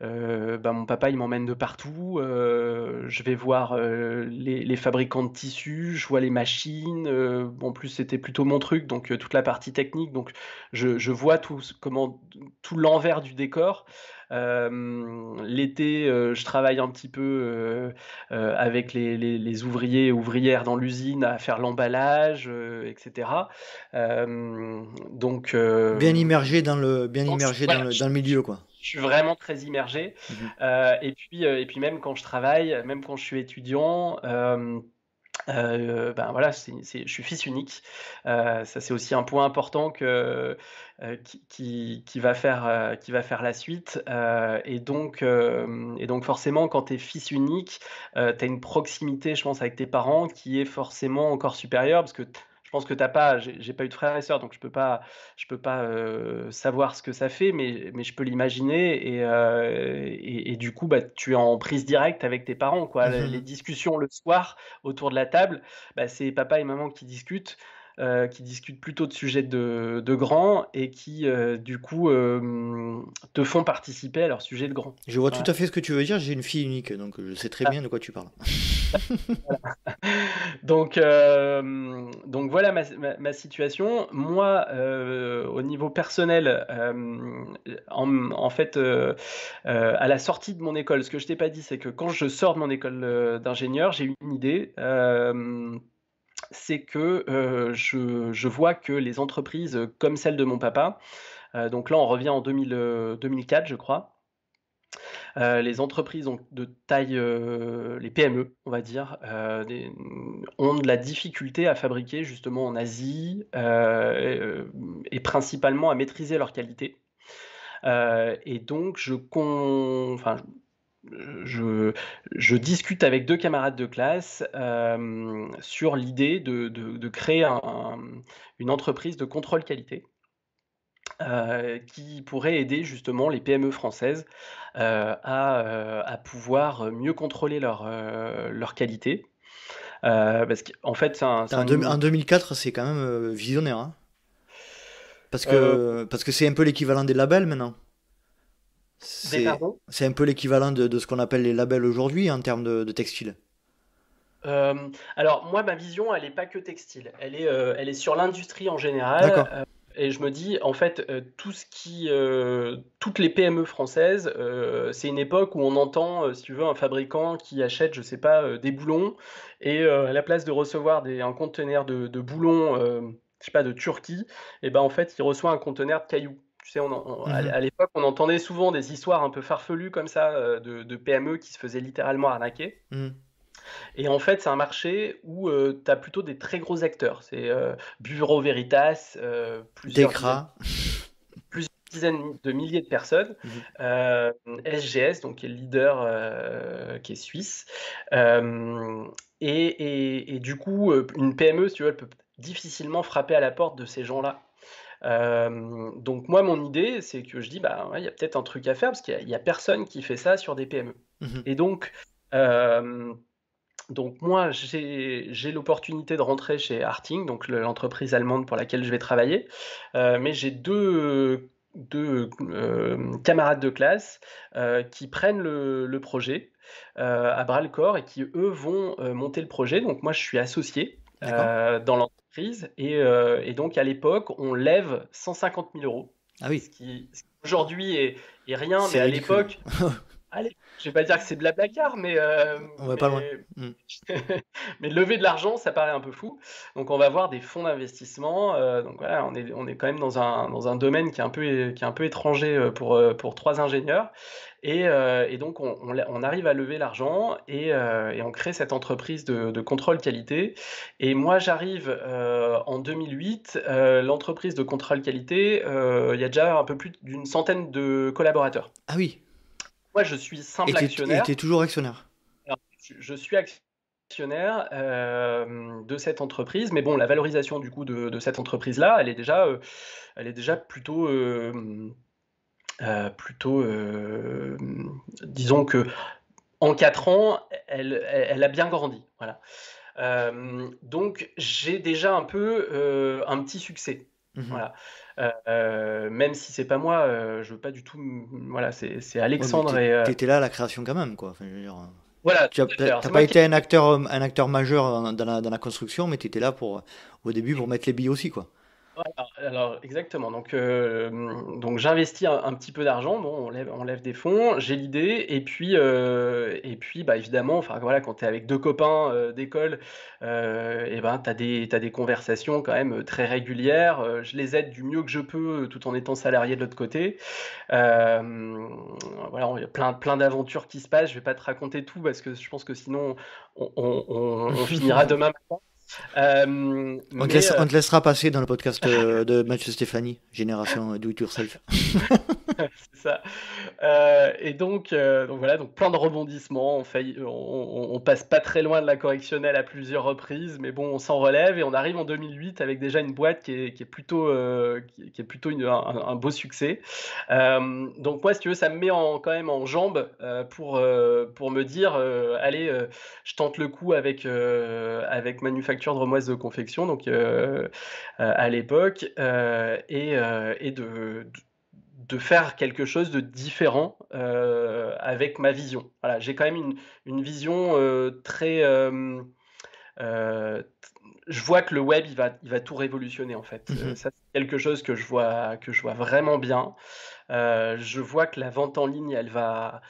mon papa, il m'emmène de partout. Je vais voir les fabricants de tissus, je vois les machines. En plus, c'était plutôt mon truc, donc toute la partie technique. Donc, je vois tout l'envers du décor. L'été, je travaille un petit peu avec les ouvriers et ouvrières dans l'usine à faire l'emballage, etc. Donc, Bien immergé dans le, dans le milieu, quoi. je suis vraiment très immergé. Mhm. Et puis même quand je travaille, même quand je suis étudiant, voilà, je suis fils unique. Ça, c'est aussi un point important qui va faire la suite. Et donc forcément, quand tu es fils unique, tu as une proximité, je pense, avec tes parents qui est forcément encore supérieure parce que je pense que t'as pas, j'ai pas eu de frères et sœurs, donc je peux pas savoir ce que ça fait, mais je peux l'imaginer et du coup, tu es en prise directe avec tes parents, quoi. Les discussions le soir autour de la table, c'est papa et maman qui discutent plutôt de sujets de grands et qui, du coup, te font participer à leur sujet de grand. Je vois Voilà. tout à fait ce que tu veux dire. J'ai une fille unique, donc je sais très bien de quoi tu parles. Donc voilà ma situation. Moi, au niveau personnel, en fait, à la sortie de mon école, ce que je t'ai pas dit, c'est que quand je sors de mon école d'ingénieur, j'ai eu une idée. C'est que je vois que les entreprises comme celle de mon papa, donc là on revient en 2004, je crois. Les entreprises de taille, les PME, on va dire, ont de la difficulté à fabriquer justement en Asie et principalement à maîtriser leur qualité. Et donc, je discute avec 2 camarades de classe sur l'idée de créer une entreprise de contrôle qualité. Qui pourrait aider justement les PME françaises à pouvoir mieux contrôler leur qualité. Parce qu'en fait, En 2004, c'est quand même visionnaire, hein. Parce que c'est un peu l'équivalent des labels maintenant. C'est un peu l'équivalent de ce qu'on appelle les labels aujourd'hui en termes de textile. Alors moi, ma vision, elle n'est pas que textile. Elle est sur l'industrie en général. Et je me dis, en fait, toutes les PME françaises, c'est une époque où on entend, si tu veux, un fabricant qui achète, je sais pas, des boulons, et à la place de recevoir un conteneur de boulons, je sais pas, de Turquie, et ben en fait, il reçoit un conteneur de cailloux. Tu sais, à l'époque, on entendait souvent des histoires un peu farfelues comme ça, de PME qui se faisaient littéralement arnaquer. Et en fait, c'est un marché où tu as plutôt des très gros acteurs. C'est Bureau Veritas, plusieurs dizaines de milliers de personnes. SGS, donc qui est le leader, qui est suisse. Et du coup, une PME, si tu veux, elle peut difficilement frapper à la porte de ces gens-là. Donc moi, mon idée, c'est que je dis, il y a peut-être un truc à faire parce qu'il y a personne qui fait ça sur des PME. Et donc moi, j'ai l'opportunité de rentrer chez Harting, donc l'entreprise allemande pour laquelle je vais travailler, mais j'ai deux camarades de classe qui prennent le projet à bras-le-corps et qui, eux, vont monter le projet. Donc moi, je suis associé dans l'entreprise et donc à l'époque, on lève 150 000 euros. Ah oui. Ce qui aujourd'hui est rien, mais à ridicule. l'époque... Allez, je vais pas dire que c'est Blablacar, mais On va pas loin. mais lever de l'argent, ça paraît un peu fou. Donc on va voir des fonds d'investissement. Donc voilà, on est quand même dans un domaine qui est un peu étranger pour 3 ingénieurs. Et donc on arrive à lever l'argent et on crée cette entreprise de contrôle qualité. Et moi j'arrive en 2008, l'entreprise de contrôle qualité, il y a déjà un peu plus d'une centaine de collaborateurs. Ah oui. Moi, je suis simple actionnaire. Et tu es toujours actionnaire. Alors, je suis actionnaire de cette entreprise, mais bon, la valorisation du coup de cette entreprise-là, elle est déjà plutôt, disons que en 4 ans, elle a bien grandi. Voilà. Donc, j'ai déjà un peu un petit succès. Mhm. Voilà. Même si c'est pas moi, je veux pas du tout. Voilà, c'est Ouais, mais Alexandre t'étais là à la création quand même, quoi. Enfin, je veux dire, voilà, tu as, tout à fait. Alors, t'as c'est pas moi qui. été un acteur majeur dans la construction, mais t'étais là au début pour mettre les billes aussi, quoi. Alors, exactement. Donc j'investis un petit peu d'argent. Bon, on lève des fonds. J'ai l'idée. Et puis, bah, évidemment, enfin voilà, quand tu es avec deux copains d'école, et ben t'as des conversations quand même très régulières. Je les aide du mieux que je peux, tout en étant salarié de l'autre côté. Voilà, il y a plein d'aventures qui se passent. Je vais pas te raconter tout parce que je pense que sinon on finira demain matin. Mais On te laissera passer dans le podcast de Mathieu Stéphanie, Génération Do It Yourself. c'est ça. Donc voilà, donc plein de rebondissements. On passe pas très loin de la correctionnelle à plusieurs reprises, mais bon, on s'en relève et on arrive en 2008 avec déjà une boîte qui est plutôt, qui est plutôt un beau succès. Donc moi, si tu veux, ça me met quand même en jambe pour me dire, allez, je tente le coup avec Manufacture Dromoise de Confection, donc à l'époque, et de faire quelque chose de différent avec ma vision. Voilà, j'ai quand même une vision très. Je vois que le web, il va tout révolutionner en fait. Mhm. Ça, c'est quelque chose que je vois vraiment bien. Je vois que la vente en ligne, elle va.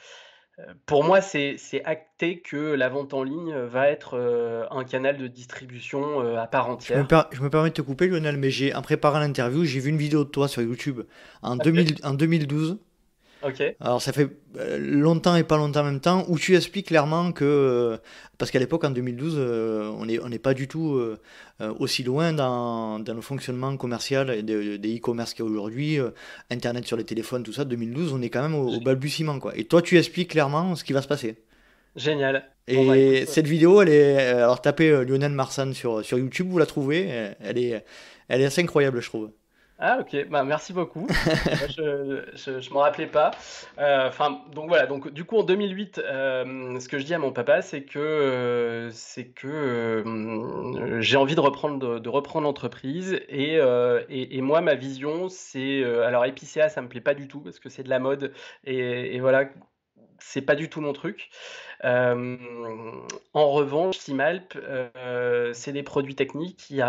Pour moi, c'est acté que la vente en ligne va être un canal de distribution à part entière. Je me permets de te couper, Lionel, mais en préparant l'interview, j'ai vu une vidéo de toi sur YouTube en 2012. Ok. Alors ça fait longtemps et pas longtemps en même temps, où tu expliques clairement que, parce qu'à l'époque en 2012, on n'est pas du tout aussi loin dans le fonctionnement commercial des e-commerce qu'il y a aujourd'hui, Internet sur les téléphones, tout ça. 2012, on est quand même au balbutiement, quoi. Et toi, tu expliques clairement ce qui va se passer. Génial. Bon bah écoute. Et cette vidéo, elle est, alors tapez Lionel Marsan sur YouTube, vous la trouvez, elle est assez incroyable, je trouve. Ah ok, bah merci beaucoup. Moi, je m'en rappelais pas. Enfin, donc voilà. Donc du coup en 2008, ce que je dis à mon papa, c'est que j'ai envie de reprendre l'entreprise et moi ma vision c'est alors épicéa ça me plaît pas du tout parce que c'est de la mode et voilà c'est pas du tout mon truc. Euh, En revanche, Simalp, c'est des produits techniques. Il y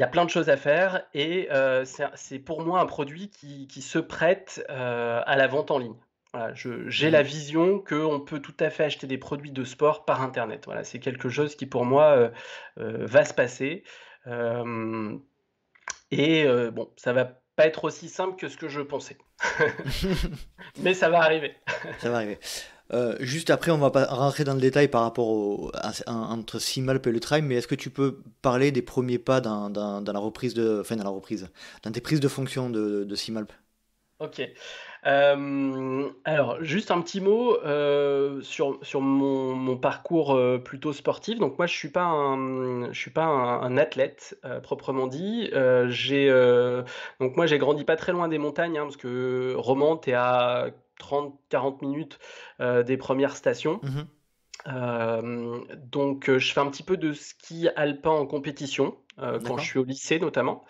a plein de choses à faire et c'est pour moi un produit qui se prête à la vente en ligne. Voilà, j'ai la Mhm. vision qu'on peut tout à fait acheter des produits de sport par Internet. Voilà, c'est quelque chose qui pour moi va se passer. Euh, bon, ça va pas être aussi simple que ce que je pensais, mais ça va arriver. Ça va arriver. Juste après, on va pas rentrer dans le détail par rapport entre Simalp et le Trail, mais est-ce que tu peux parler des premiers pas dans la reprise enfin dans la reprise, dans tes prises de fonction de Simalp? Ok. Alors, juste un petit mot sur mon parcours plutôt sportif. Donc moi, je suis pas un athlète proprement dit. Donc moi, j'ai grandi pas très loin des montagnes, hein, parce que Romans, t'es à 30-40 minutes des premières stations. Mhm. Donc, je fais un petit peu de ski alpin en compétition quand je D'accord? suis au lycée notamment.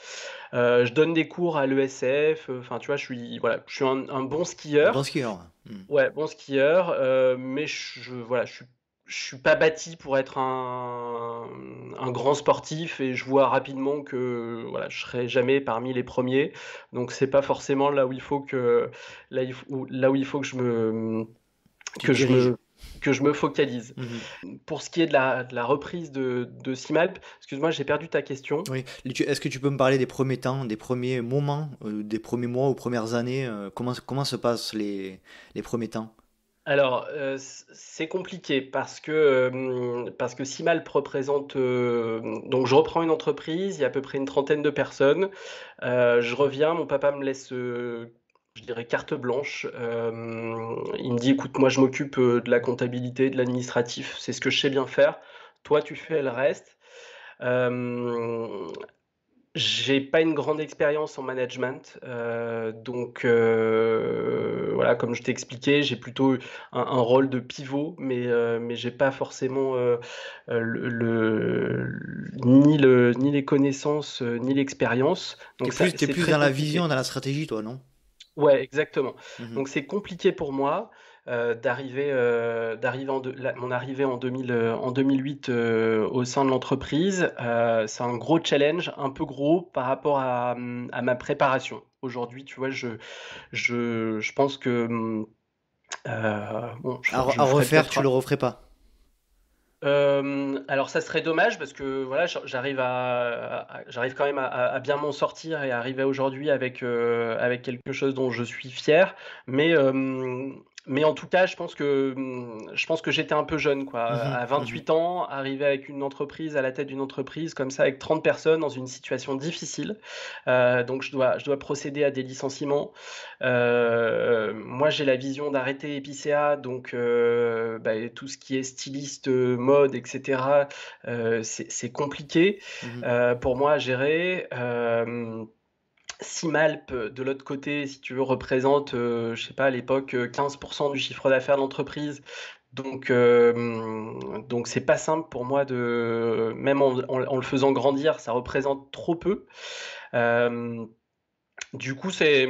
Je donne des cours à l'ESF. Enfin, tu vois, je suis un bon Un bon skieur. skieur. Mhm. Ouais, bon skieur, mais voilà, je suis pas bâti pour être un grand sportif et je vois rapidement que voilà, je serai jamais parmi les premiers. Donc c'est pas forcément là où il faut Tu te que je diriges. me que je me focalise. Mhm. Pour ce qui est de la reprise de Simalp, excuse-moi, j'ai perdu ta question. Oui. Est-ce que tu peux me parler des premiers temps, des premiers moments, des premiers mois ou premières années, comment se passent les premiers temps? Alors, c'est compliqué parce que Simalp représente, donc je reprends une entreprise, il y a à peu près une trentaine de personnes. Je reviens, mon papa me laisse, je dirais carte blanche. Il me dit: «Écoute, moi je m'occupe, de la comptabilité, de l'administratif, c'est ce que je sais bien faire. Toi tu fais le reste». Hem J'ai pas une grande expérience en management, donc voilà, comme je t'ai expliqué, j'ai plutôt un rôle de pivot, mais j'ai pas forcément ni les connaissances, ni l'expérience. T'es Donc ça, plus, t'es c'est plus très dans la compliqué. vision, dans la stratégie, toi, non? Ouais, exactement. Mhm. Donc c'est compliqué pour moi d'arriver mon arrivée en 2008 au sein de l'entreprise. C'est un gros challenge, un peu gros par rapport à ma préparation. Aujourd'hui, tu vois, je pense que bon, je À le ferai refaire, tu peut-être. le referais pas. Alors ça serait dommage parce que voilà, j'arrive quand même à bien m'en sortir et à arriver aujourd'hui avec quelque chose dont je suis fier. Mais, mais en tout cas, je pense que j'étais un peu jeune, quoi. Mhm, À mhm. 28 ans, arriver avec une entreprise, à la tête d'une entreprise comme ça, avec 30 personnes dans une situation difficile. Donc je dois procéder à des licenciements. Moi, j'ai la vision d'arrêter Epicéa, donc bah, tout ce qui est styliste, mode, etc., c'est compliqué Mhm. pour moi à gérer. Simalp, de l'autre côté, si tu veux, représente, je sais pas, à l'époque, 15% du chiffre d'affaires de l'entreprise. Donc c'est pas simple pour moi même en le faisant grandir, ça représente trop peu. Euh, du coup, c'est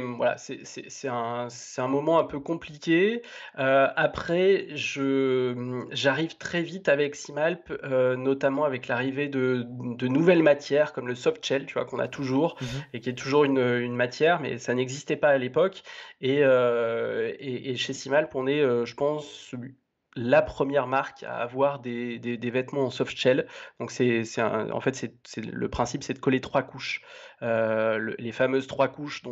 un moment un peu compliqué. Après, j'arrive très vite avec Simalp, notamment avec l'arrivée de nouvelles matières comme le soft shell, tu vois, qu'on a toujours Mhm. et qui est toujours une matière, mais ça n'existait pas à l'époque. Et chez Simalp, on est, je pense, la première marque à avoir des vêtements en soft shell. Donc, en fait, le principe, c'est de coller 3 couches. Les fameuses 3 couches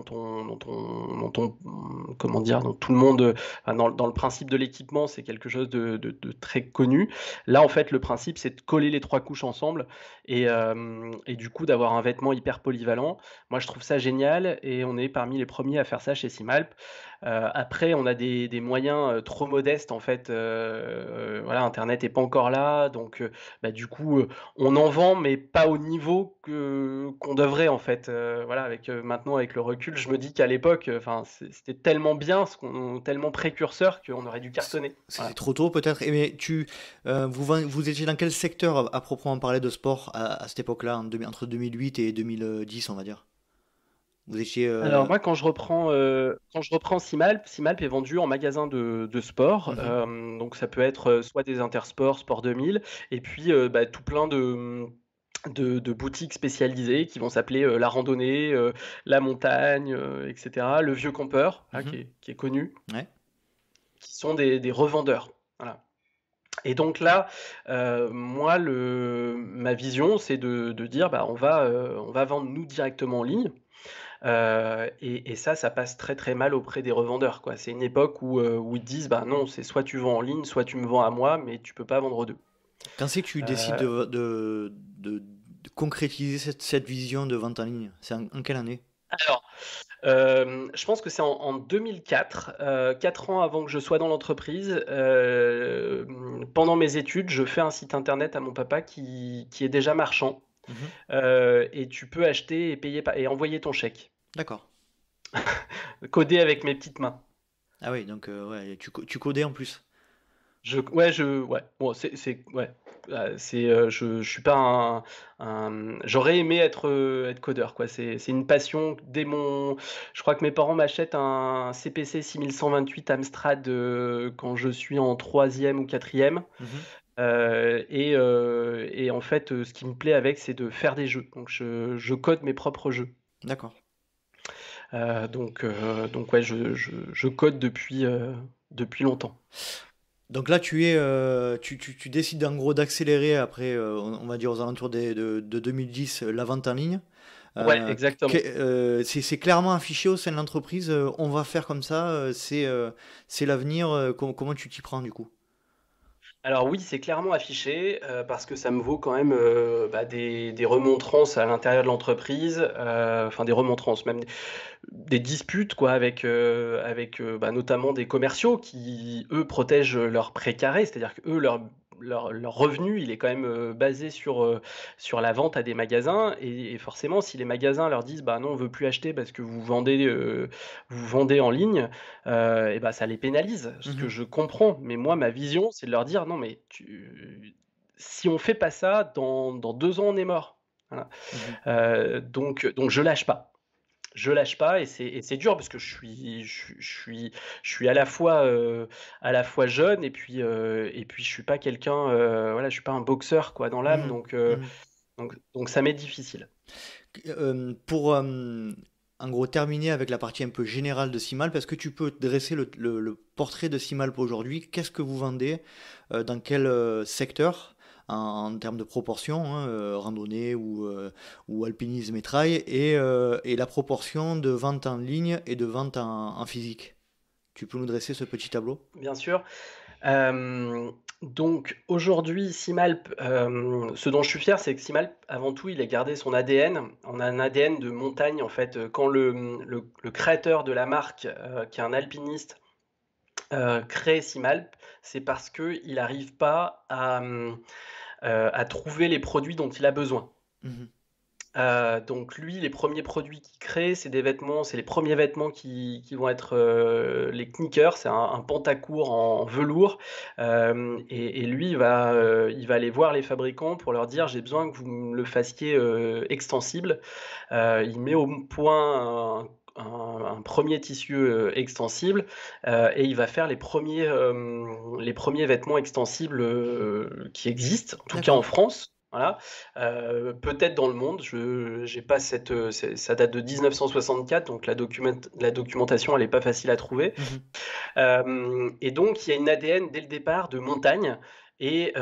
comment dire, dont tout le monde, enfin, dans le principe de l'équipement, c'est quelque chose de très connu. Là, en fait, le principe, c'est de coller les 3 couches ensemble et du coup d'avoir un vêtement hyper polyvalent. Moi, je trouve ça génial et on est parmi les premiers à faire ça chez Simalp. Après, on a des moyens trop modestes en fait. Voilà, Internet est pas encore là, donc bah, du coup, on en vend, mais pas au niveau qu'on devrait en fait. Voilà, maintenant avec le recul, je me dis qu'à l'époque, enfin, c'était tellement bien, tellement précurseur qu'on aurait dû cartonner. C'était Voilà. trop tôt peut-être. Mais vous étiez dans quel secteur à proprement parler de sport à cette époque-là, entre 2008 et 2010, on va dire? Vous étiez... Alors moi, quand je reprends Simalp est vendu en magasin de sport. Mhm. Donc ça peut être soit des Intersport, Sport 2000, et puis bah, tout plein de boutiques spécialisées qui vont s'appeler la randonnée, la montagne, etc. Le vieux campeur, hein, Mhm. qui est connu, Ouais. qui sont des revendeurs. Voilà. Et donc là, moi, ma vision, c'est de dire, bah, on va vendre nous directement en ligne. Et ça passe très très mal auprès des revendeurs, quoi. C'est une époque où ils disent, bah non, c'est soit tu vends en ligne, soit tu me vends à moi, mais tu peux pas vendre deux. Quand c'est que tu décides Euh, de concrétiser cette vision de vente en ligne? C'est en quelle année? alors, je pense que c'est en 2004, 4 ans avant que je sois dans l'entreprise. Pendant mes études, je fais un site internet à mon papa qui est déjà marchand. Mhm. Et tu peux acheter et payer et envoyer ton chèque, D'accord. codé avec mes petites mains. Ah oui, donc ouais, tu codais en plus. Ouais. Bon, ouais. Je suis pas j'aurais aimé être codeur, quoi. C'est une passion je crois que mes parents m'achètent un CPC 6128 Amstrad quand je suis en troisième ou quatrième. Mhm. Et en fait, ce qui me plaît avec, c'est de faire des jeux. Donc, je code mes propres jeux. D'accord. Donc ouais, je code depuis longtemps. Donc là, tu décides en gros d'accélérer après, on va dire aux alentours de 2010, la vente en ligne. Ouais, exactement. C'est clairement affiché au sein de l'entreprise, on va faire comme ça, c'est l'avenir. Comment tu t'y prends du coup? Alors oui, c'est clairement affiché parce que ça me vaut quand même bah, des remontrances à l'intérieur de l'entreprise, enfin des remontrances, même des disputes quoi avec bah, notamment des commerciaux qui eux protègent leurs précarés, c'est-à-dire que eux leur revenu, il est quand même basé sur la vente à des magasins. Et forcément, si les magasins leur disent bah non, on veut plus acheter parce que vous vendez en ligne, et bah ça les pénalise. Ce que je comprends. Mais moi, ma vision, c'est de leur dire non, mais si on fait pas ça, dans 2 ans, on est mort. Voilà. Donc je lâche pas. Je lâche pas et c'est dur parce que je suis à la fois jeune et puis je suis pas quelqu'un, voilà, je suis pas un boxeur quoi dans l'âme, donc ça m'est difficile. Pour en gros terminer avec la partie un peu générale de Simalp, est-ce que tu peux dresser le portrait de Simalp aujourd'hui? Qu'est-ce que vous vendez? Dans quel secteur? En termes de proportion, hein, randonnée ou alpinisme et trail, et la proportion de vente en ligne et de vente en physique. Tu peux nous dresser ce petit tableau? Bien sûr. Donc aujourd'hui, Simalp, ce dont je suis fier, c'est que Simalp, avant tout, il a gardé son ADN. On a un ADN de montagne, en fait. Quand le créateur de la marque, qui est un alpiniste, crée Simalp, c'est parce qu'il n'arrive pas à trouver les produits dont il a besoin. Donc lui, les premiers produits qu'il crée, c'est des vêtements, c'est les premiers vêtements qui vont être les knickers, c'est un pantacourt en velours, et lui, il va aller voir les fabricants pour leur dire j'ai besoin que vous me le fassiez extensible. Il met au point un premier tissu extensible, et il va faire les premiers vêtements extensibles qui existent, en tout cas en France. Voilà, peut-être dans le monde, j'ai pas ça date de 1964, donc la documentation elle est pas facile à trouver. Et donc il y a une ADN dès le départ de montagne et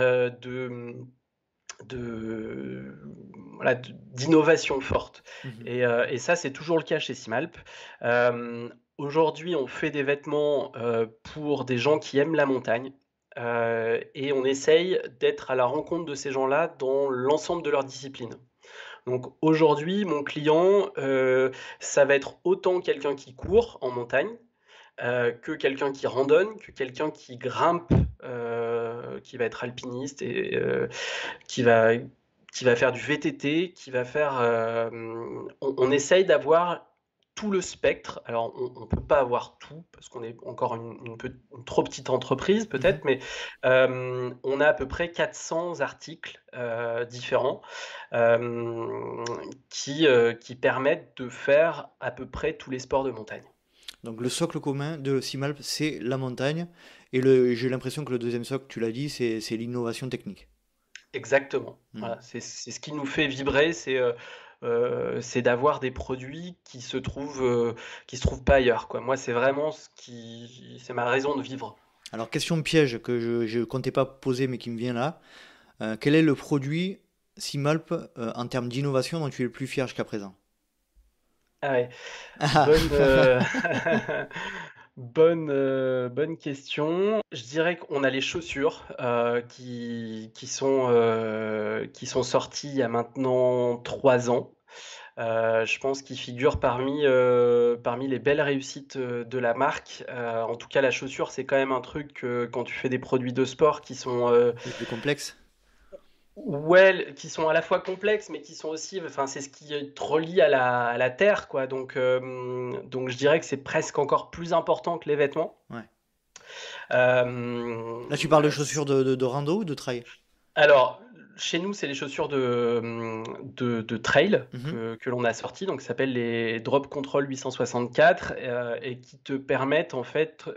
d'innovation forte. Et ça, c'est toujours le cas chez Simalp. Aujourd'hui, on fait des vêtements pour des gens qui aiment la montagne. Et on essaye d'être à la rencontre de ces gens-là dans l'ensemble de leurs disciplines. Donc aujourd'hui, mon client, ça va être autant quelqu'un qui court en montagne, que quelqu'un qui randonne, que quelqu'un qui grimpe, qui va être alpiniste et qui va faire du VTT, qui va faire... on essaye d'avoir tout le spectre. Alors, on ne peut pas avoir tout, parce qu'on est encore une trop petite entreprise, peut-être, mais on a à peu près 400 articles différents qui permettent de faire à peu près tous les sports de montagne. Donc le socle commun de Simalp, c'est la montagne, et j'ai l'impression que le deuxième socle, tu l'as dit, c'est l'innovation technique. Exactement. Voilà, c'est ce qui nous fait vibrer, c'est d'avoir des produits qui se trouvent pas ailleurs, quoi. Moi, c'est vraiment c'est ma raison de vivre. Alors, question piège que je comptais pas poser, mais qui me vient là. Quel est le produit Simalp en termes d'innovation dont tu es le plus fier jusqu'à présent? Ah ouais. Bonne question. Je dirais qu'on a les chaussures qui sont sorties il y a maintenant 3 ans. Je pense qu'ils figurent parmi les belles réussites de la marque. En tout cas, la chaussure, c'est quand même un truc quand tu fais des produits de sport qui sont Les plus complexes? ouais, qui sont à la fois complexes, mais qui sont aussi, enfin, c'est ce qui te relie à la terre, quoi. Donc je dirais que c'est presque encore plus important que les vêtements. Ouais. Euh, Là, tu parles de chaussures de rando ou de trail? Alors, chez nous, c'est les chaussures de trail que l'on a sorties, donc ça s'appelle les Drop Control 864, et qui te permettent en fait,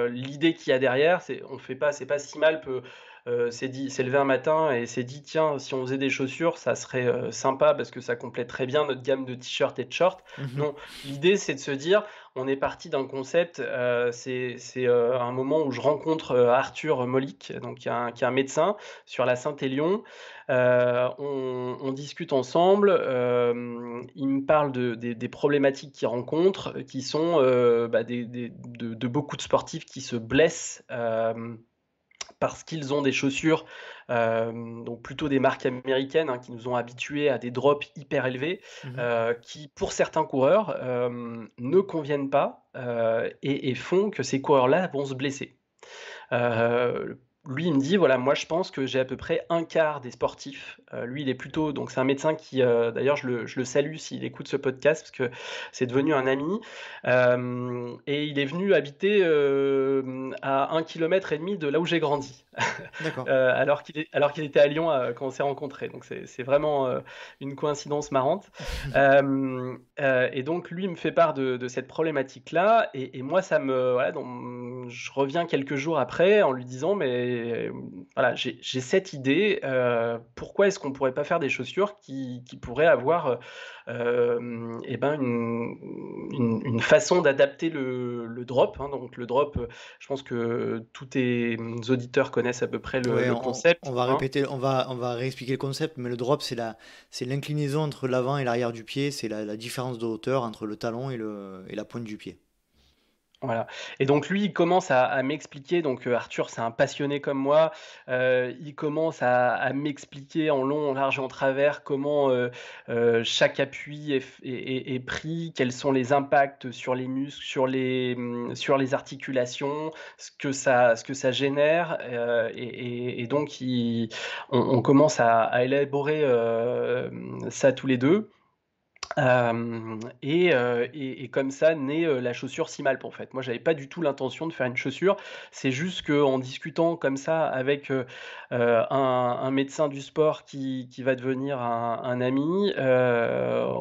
l'idée qu'il y a derrière, c'est pas Simalp s'est levé un matin et s'est dit tiens, si on faisait des chaussures, ça serait sympa parce que ça complète très bien notre gamme de t-shirts et de shorts. Non, l'idée c'est de se dire on est parti d'un concept, c'est un moment où je rencontre Arthur Molik, donc qui est un médecin sur la Saint-Élion. On discute ensemble, il me parle des problématiques qu'il rencontre, qui sont de beaucoup de sportifs qui se blessent parce qu'ils ont des chaussures, donc plutôt des marques américaines, qui nous ont habitués à des drops hyper élevés, qui pour certains coureurs ne conviennent pas et font que ces coureurs-là vont se blesser. lui, il me dit, voilà, moi, je pense que j'ai à peu près un quart des sportifs. Lui, il est plutôt, donc c'est un médecin qui, d'ailleurs, je le salue s'il écoute ce podcast parce que c'est devenu un ami. Et il est venu habiter à 1,5 km de là où j'ai grandi, D'accord. alors qu'il était à Lyon quand on s'est rencontrés. Donc c'est vraiment une coïncidence marrante. Et donc lui me fait part de cette problématique-là, et moi ça me voilà, donc, je reviens quelques jours après en lui disant mais voilà, j'ai cette idée, pourquoi est-ce qu'on pourrait pas faire des chaussures qui pourraient avoir eh ben une façon d'adapter le drop, hein. Donc le drop, je pense que tous tes auditeurs connaissent à peu près Ouais, le concept, on va hein. répéter, on va réexpliquer le concept, mais le drop, c'est l'inclinaison entre l'avant et l'arrière du pied, c'est la différence de hauteur entre le talon et la pointe du pied. Voilà. Et donc lui, il commence à m'expliquer, donc Arthur, c'est un passionné comme moi, il commence à m'expliquer en long, en large et en travers comment chaque appui est pris, quels sont les impacts sur les muscles, sur les articulations, ce que ça génère. Et donc on commence à élaborer ça tous les deux. Et comme ça naît la chaussure Simalp en fait. Moi, j'avais pas du tout l'intention de faire une chaussure. C'est juste qu'en discutant comme ça avec un médecin du sport qui va devenir un ami,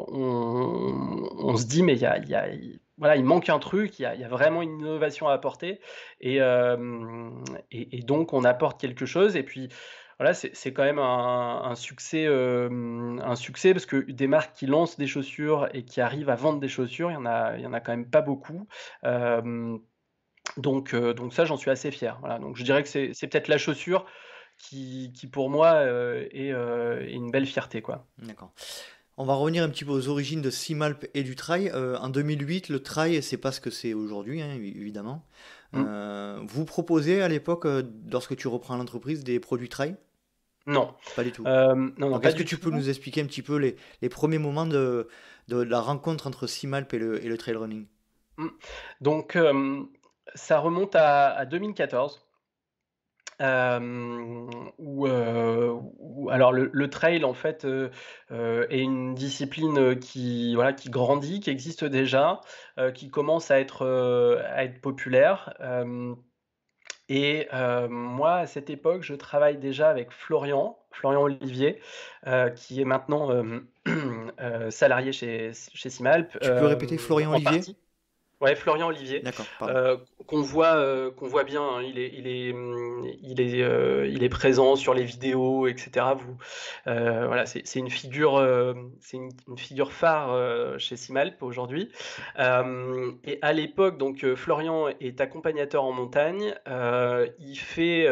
on se dit mais voilà, il manque un truc, il y a vraiment une innovation à apporter, et, et donc on apporte quelque chose. Et puis voilà, c'est quand même un succès parce que des marques qui lancent des chaussures et qui arrivent à vendre des chaussures, il y en a quand même pas beaucoup. Hem, donc ça, j'en suis assez fier. Voilà, donc je dirais que c'est peut-être la chaussure qui pour moi, est une belle fierté, quoi. D'accord. On va revenir un petit peu aux origines de Simalp et du trail. En 2008, le trail, c'est pas ce que c'est aujourd'hui, hein, évidemment. Mmh. Vous proposez à l'époque, lorsque tu reprends l'entreprise, des produits trail? Non, Pas du tout. non, non, Donc, pas est-ce que du tu peux tout. nous expliquer un petit peu les premiers moments de la rencontre entre Simalp et le trail running? Mmh. Donc, ça remonte à 2014. Où alors le trail en fait, est une discipline, voilà, qui grandit, qui existe déjà, qui commence à être populaire. Moi à cette époque, je travaille déjà avec Florian Olivier, qui est maintenant, salarié chez Simalp, Tu peux répéter Florian en Olivier? partie. Ouais, Florian Olivier, D'accord, pardon. qu'on voit bien, hein. Il est présent sur les vidéos, et cetera. Voilà, c'est une figure, c'est une figure phare, chez Simalp aujourd'hui. Et à l'époque, donc, Florian est accompagnateur en montagne. Il fait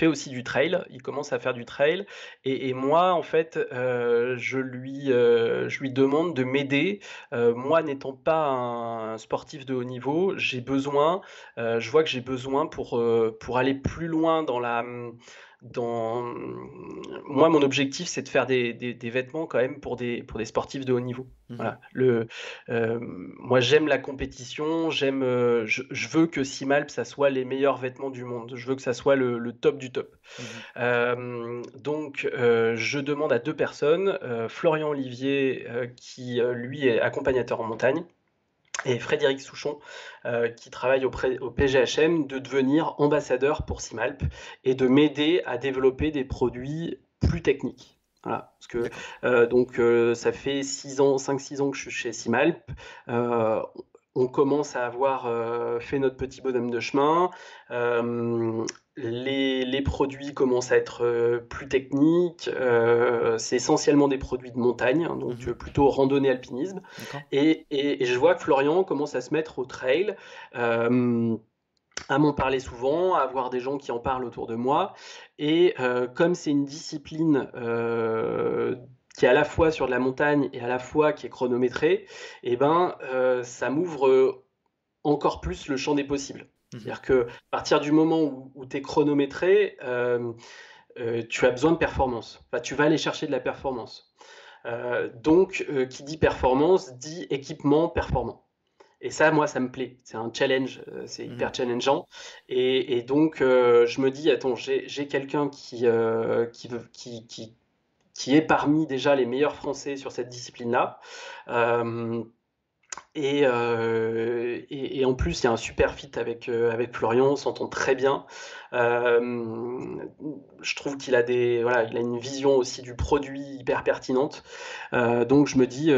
aussi du trail, il commence à faire du trail, et moi en fait, je lui demande de m'aider. Moi n'étant pas un sportif de haut niveau, je vois que j'ai besoin pour aller plus loin moi mon objectif c'est de faire des vêtements quand même pour des sportifs de haut niveau. Mhm. Voilà, moi j'aime la compétition, je veux que Simalp ça soit les meilleurs vêtements du monde. Je veux que ça soit le top du top. Donc je demande à 2 personnes, Florian Olivier, qui lui est accompagnateur en montagne, et Frédéric Souchon, qui travaille au PGHM, de devenir ambassadeur pour Simalp et de m'aider à développer des produits plus techniques. Voilà, parce que donc ça fait 5-6 ans que je suis chez Simalp. On commence à avoir fait notre petit bonhomme de chemin. Les produits commencent à être plus techniques. C'est essentiellement des produits de montagne, hein, donc plutôt randonnée, alpinisme. Et je vois que Florian commence à se mettre au trail, à m'en parler souvent, à avoir des gens qui en parlent autour de moi. Et comme c'est une discipline qui est à la fois sur de la montagne et à la fois qui est chronométrée, et ben ça m'ouvre encore plus le champ des possibles. C'est-à-dire que à partir du moment où tu es chronométré, tu as besoin de performance. Enfin, tu vas aller chercher de la performance. Donc, qui dit performance dit équipement performant. Et ça, moi, ça me plaît. C'est un challenge, c'est Mhm. hyper challengeant. Et donc, je me dis, attends, j'ai quelqu'un qui est parmi déjà les meilleurs Français sur cette discipline-là. Euh, et en plus, il y a un super fit avec Florian, on s'entend très bien. Euh, je trouve voilà, il a une vision aussi du produit hyper pertinente. Donc je me dis,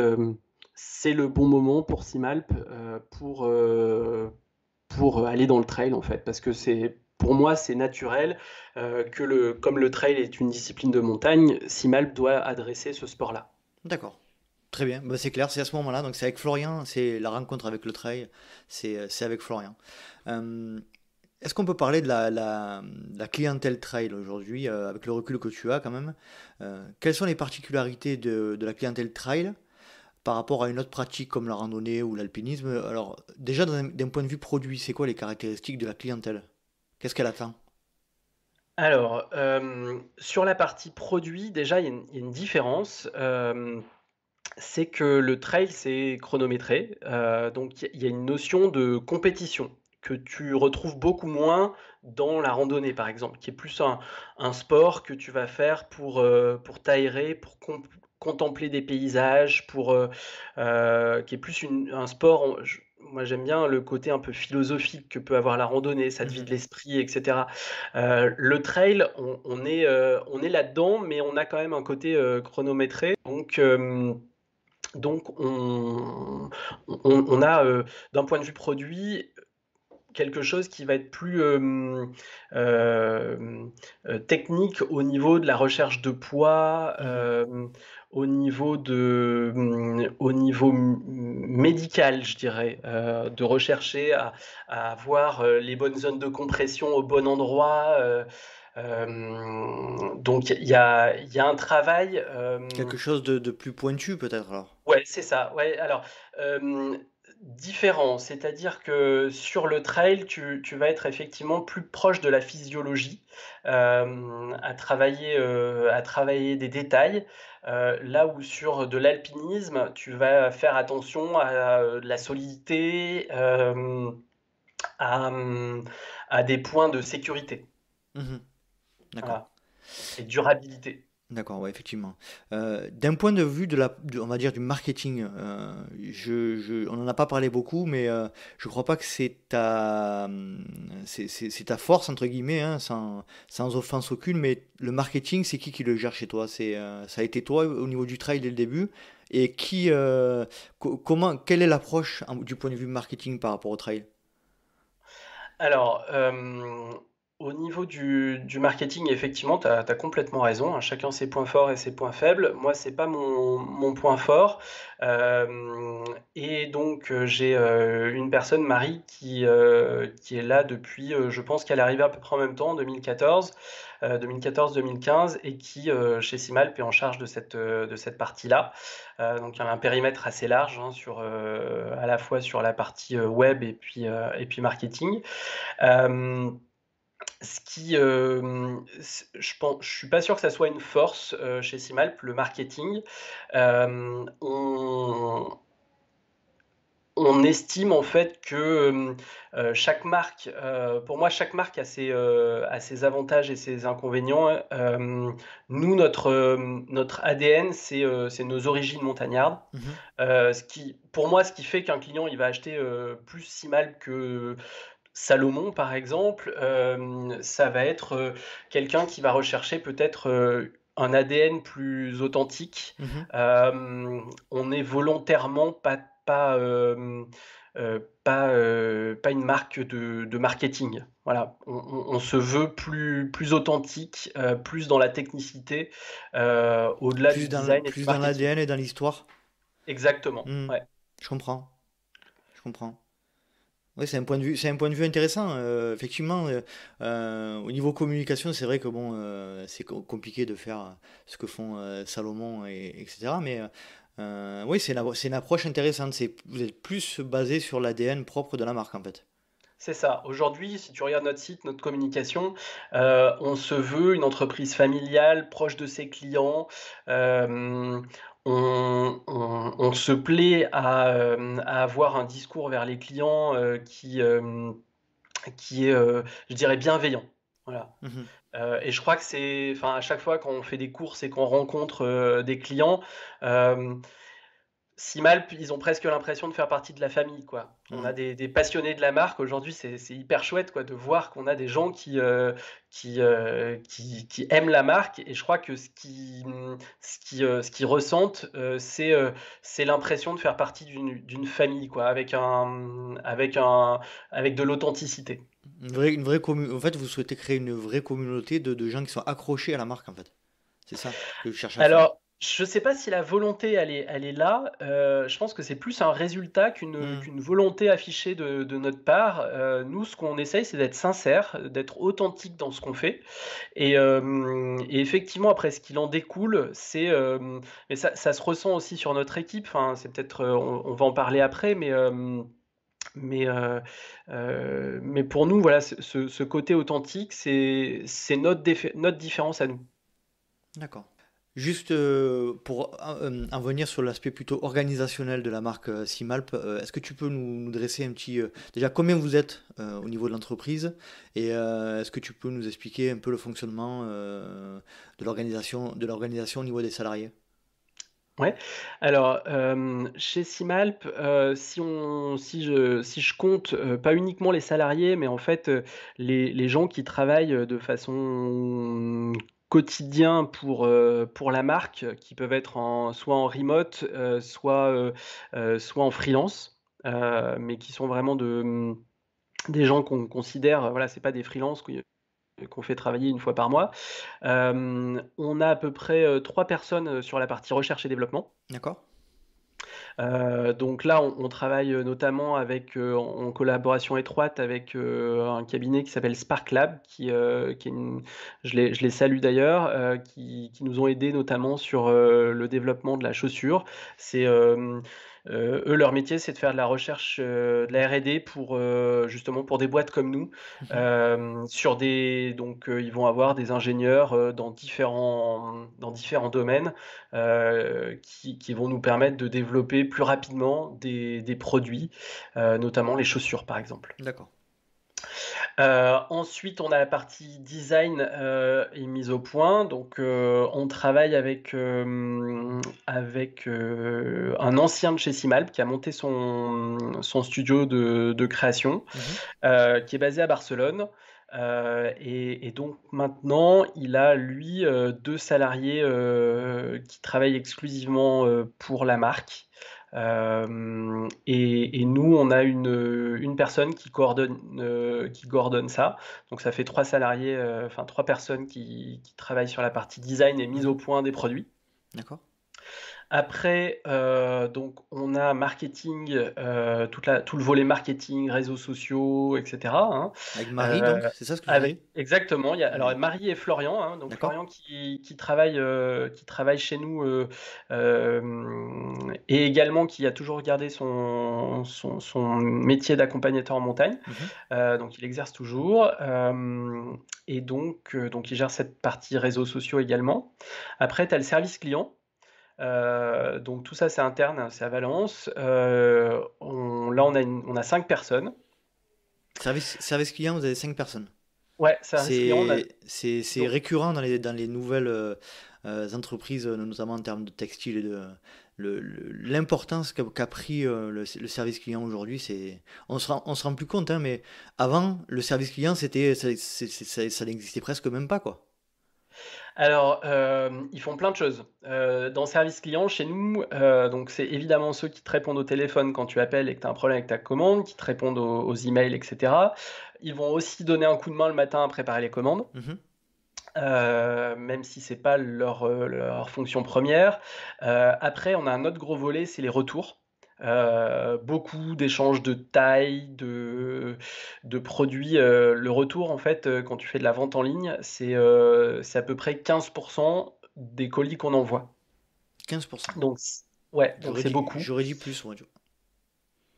c'est le bon moment pour Simalp pour aller dans le trail en fait, parce que pour moi, c'est naturel comme le trail est une discipline de montagne, Simalp doit adresser ce sport-là. D'accord. Très bien, bah, c'est clair, c'est à ce moment-là, donc c'est avec Florian, c'est la rencontre avec le trail, c'est avec Florian. Euh, Est-ce qu'on peut parler de la clientèle trail aujourd'hui, avec le recul que tu as quand même? Quelles sont les particularités de la clientèle trail par rapport à une autre pratique comme la randonnée ou l'alpinisme? Alors, déjà, d'un point de vue produit, c'est quoi les caractéristiques de la clientèle? Qu'est-ce qu'elle attend? Alors, sur la partie produit, déjà, il y a une différence. C'est que le trail, c'est chronométré. Donc, il y a une notion de compétition que tu retrouves beaucoup moins dans la randonnée, par exemple, qui est plus un sport que tu vas faire pour t'aérer, pour contempler des paysages, qui est plus un sport. Moi, j'aime bien le côté un peu philosophique que peut avoir la randonnée, ça te vide Mhm. l'esprit, etc. Le trail, on est là-dedans, mais on a quand même un côté chronométré. Donc, on a, d'un point de vue produit, quelque chose qui va être plus technique au niveau de la recherche de poids, Mhm. au niveau médical, je dirais, de rechercher à avoir les bonnes zones de compression au bon endroit. Donc il y a un travail. Quelque chose de plus pointu peut-être alors. Ouais, c'est ça. Ouais, alors, différent, c'est-à-dire que sur le trail, tu vas être effectivement plus proche de la physiologie, à travailler des détails, là où sur de l'alpinisme, tu vas faire attention à, de la solidité, à, à des points de sécurité, Mhm. D'accord. voilà, et durabilité. D'accord, ouais, effectivement. D'un point de vue on va dire du marketing, on n'en a pas parlé beaucoup, mais je crois pas que c'est ta force entre guillemets, hein, sans offense aucune. Mais le marketing, c'est qui le gère chez toi? Ça a été toi au niveau du trail dès le début. Et quelle est l'approche du point de vue marketing par rapport au trail? Alors, au niveau du marketing, effectivement, tu as complètement raison, hein, chacun ses points forts et ses points faibles. Moi, c'est pas mon point fort. Et donc, j'ai une personne, Marie, qui est là depuis, je pense qu'elle est arrivée à peu près en même temps, en 2014, 2014-2015, et qui, chez Simalp, est en charge de cette partie-là. Donc, il y a un périmètre assez large, hein, à la fois sur la partie web et puis marketing. Euh, je suis pas sûr que ça soit une force chez Simalp, le marketing. Euh, on, on estime en fait que chaque marque, pour moi, chaque marque a ses avantages et ses inconvénients. Nous, notre ADN, c'est nos origines montagnardes. Mhm. Pour moi, ce qui fait qu'un client il va acheter plus Simalp que Salomon, par exemple, ça va être quelqu'un qui va rechercher peut-être un ADN plus authentique. Mhm. On est volontairement pas une marque de marketing. Voilà, on se veut plus authentique, plus dans la technicité, au-delà du design et du Plus dans marketing. l'ADN et dans l'histoire. Exactement. Hmm. Ouais. Je comprends. Je comprends. Oui, c'est un point de vue intéressant. Effectivement, au niveau communication, c'est vrai que bon, c'est compliqué de faire ce que font Salomon etc. Mais oui, c'est une approche intéressante. Vous êtes plus basé sur l'ADN propre de la marque en fait. C'est ça. Aujourd'hui, si tu regardes notre site, notre communication, on se veut une entreprise familiale, proche de ses clients. Euh, on se plaît à avoir un discours vers les clients qui est, je dirais, bienveillant. Voilà. Mhm. Et je crois que enfin, à chaque fois quand on fait des courses et qu'on rencontre des clients, Simalp, ils ont presque l'impression de faire partie de la famille, quoi. On a des passionnés de la marque. Aujourd'hui, c'est hyper chouette, quoi, de voir qu'on a des gens qui aiment la marque. Et je crois que ce qu'ils ressentent, c'est l'impression de faire partie d'une famille, quoi, avec de l'authenticité. Une vraie En fait, vous souhaitez créer une vraie communauté de gens qui sont accrochés à la marque, en fait. C'est ça que je cherche à faire. Alors, je sais pas si la volonté, elle est là. Je pense que c'est plus un résultat qu'une volonté affichée de notre part. Nous, ce qu'on essaye, c'est d'être sincère, d'être authentique dans ce qu'on fait. Et effectivement, après, ce qu'il en découle, mais ça se ressent aussi sur notre équipe. Enfin, c'est peut-être, on va en parler après, mais pour nous, voilà, ce côté authentique, c'est notre différence à nous. D'accord. Juste pour en venir sur l'aspect plutôt organisationnel de la marque Simalp, est-ce que tu peux nous dresser un petit... déjà, combien vous êtes au niveau de l'entreprise et est-ce que tu peux nous expliquer un peu le fonctionnement de l'organisation au niveau des salariés? Ouais. Alors, chez Simalp, si je compte, pas uniquement les salariés, mais en fait, les gens qui travaillent de façon quotidien pour la marque, qui peuvent être soit en remote, soit en freelance, mais qui sont vraiment des gens qu'on considère, voilà, c'est pas des freelances qu'on fait travailler une fois par mois. On a à peu près 3 personnes sur la partie recherche et développement. D'accord. Donc là, on travaille notamment en collaboration étroite avec un cabinet qui s'appelle Spark Lab, qui est je les salue d'ailleurs, qui nous ont aidés notamment sur le développement de la chaussure. Eux, leur métier, c'est de faire de la recherche, de la R&D justement pour des boîtes comme nous. Donc, ils vont avoir des ingénieurs dans différents domaines qui vont nous permettre de développer plus rapidement des produits, notamment les chaussures par exemple. D'accord. Ensuite, on a la partie design et mise au point. Donc, on travaille avec un ancien de chez Simalp qui a monté son studio de création, qui est basé à Barcelone. Et donc maintenant, il a, lui, 2 salariés qui travaillent exclusivement pour la marque. Et nous, on a une personne qui coordonne ça. Donc ça fait 3 salariés, enfin 3 personnes qui travaillent sur la partie design et mise au point des produits. D'accord. Après, donc on a marketing, tout le volet marketing, réseaux sociaux, etc. Avec Marie, donc, c'est ça ce que je disais? Exactement. Alors Marie et Florian, donc D'accord. Florian qui travaille chez nous et également qui a toujours gardé son métier d'accompagnateur en montagne. Donc il exerce toujours et donc il gère cette partie réseaux sociaux également. Après, tu as le service client. Donc tout ça c'est interne, c'est à Valence. Là on a 5 personnes. Service client, vous avez 5 personnes. Ouais, service client. C'est récurrent dans les nouvelles entreprises, notamment en termes de textile et de l'importance qu'a pris le service client aujourd'hui. On se rend plus compte, hein, mais avant le service client ça n'existait presque même pas, quoi. Alors, ils font plein de choses. Dans le service client, chez nous, donc c'est évidemment ceux qui te répondent au téléphone quand tu appelles et que tu as un problème avec ta commande, qui te répondent aux emails, etc. Ils vont aussi donner un coup de main le matin à préparer les commandes, même si c'est pas leur fonction première. Après, on a un autre gros volet, c'est les retours. Beaucoup d'échanges de taille, de produits. Le retour, en fait, quand tu fais de la vente en ligne, c'est à peu près 15% des colis qu'on envoie. 15%. Donc, ouais, donc c'est beaucoup. J'aurais dit plus, moi.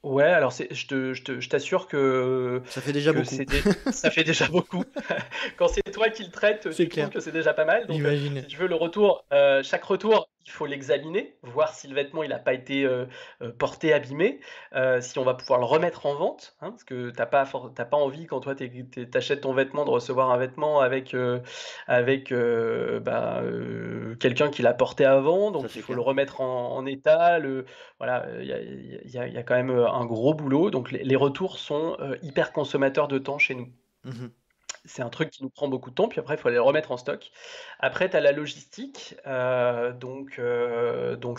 Ouais, alors je t'assure que ça fait déjà beaucoup. Ça fait déjà beaucoup. Quand c'est toi qui le traites, tu trouves que c'est déjà pas mal. Donc, Imagine. si tu veux le retour, chaque retour, il il faut l'examiner, voir si le vêtement il a pas été, porté, abîmé, si on va pouvoir le remettre en vente, hein, parce que tu pas envie quand toi tu achètes ton vêtement de recevoir un vêtement avec quelqu'un qui l'a porté avant, Ça donc il c'est faut clair. le remettre en état, voilà, il y a quand même, un gros boulot, donc les retours sont, hyper consommateurs de temps chez nous. Mhm. C'est un truc qui nous prend beaucoup de temps, puis après, il faut aller le remettre en stock. Après, tu as la logistique, donc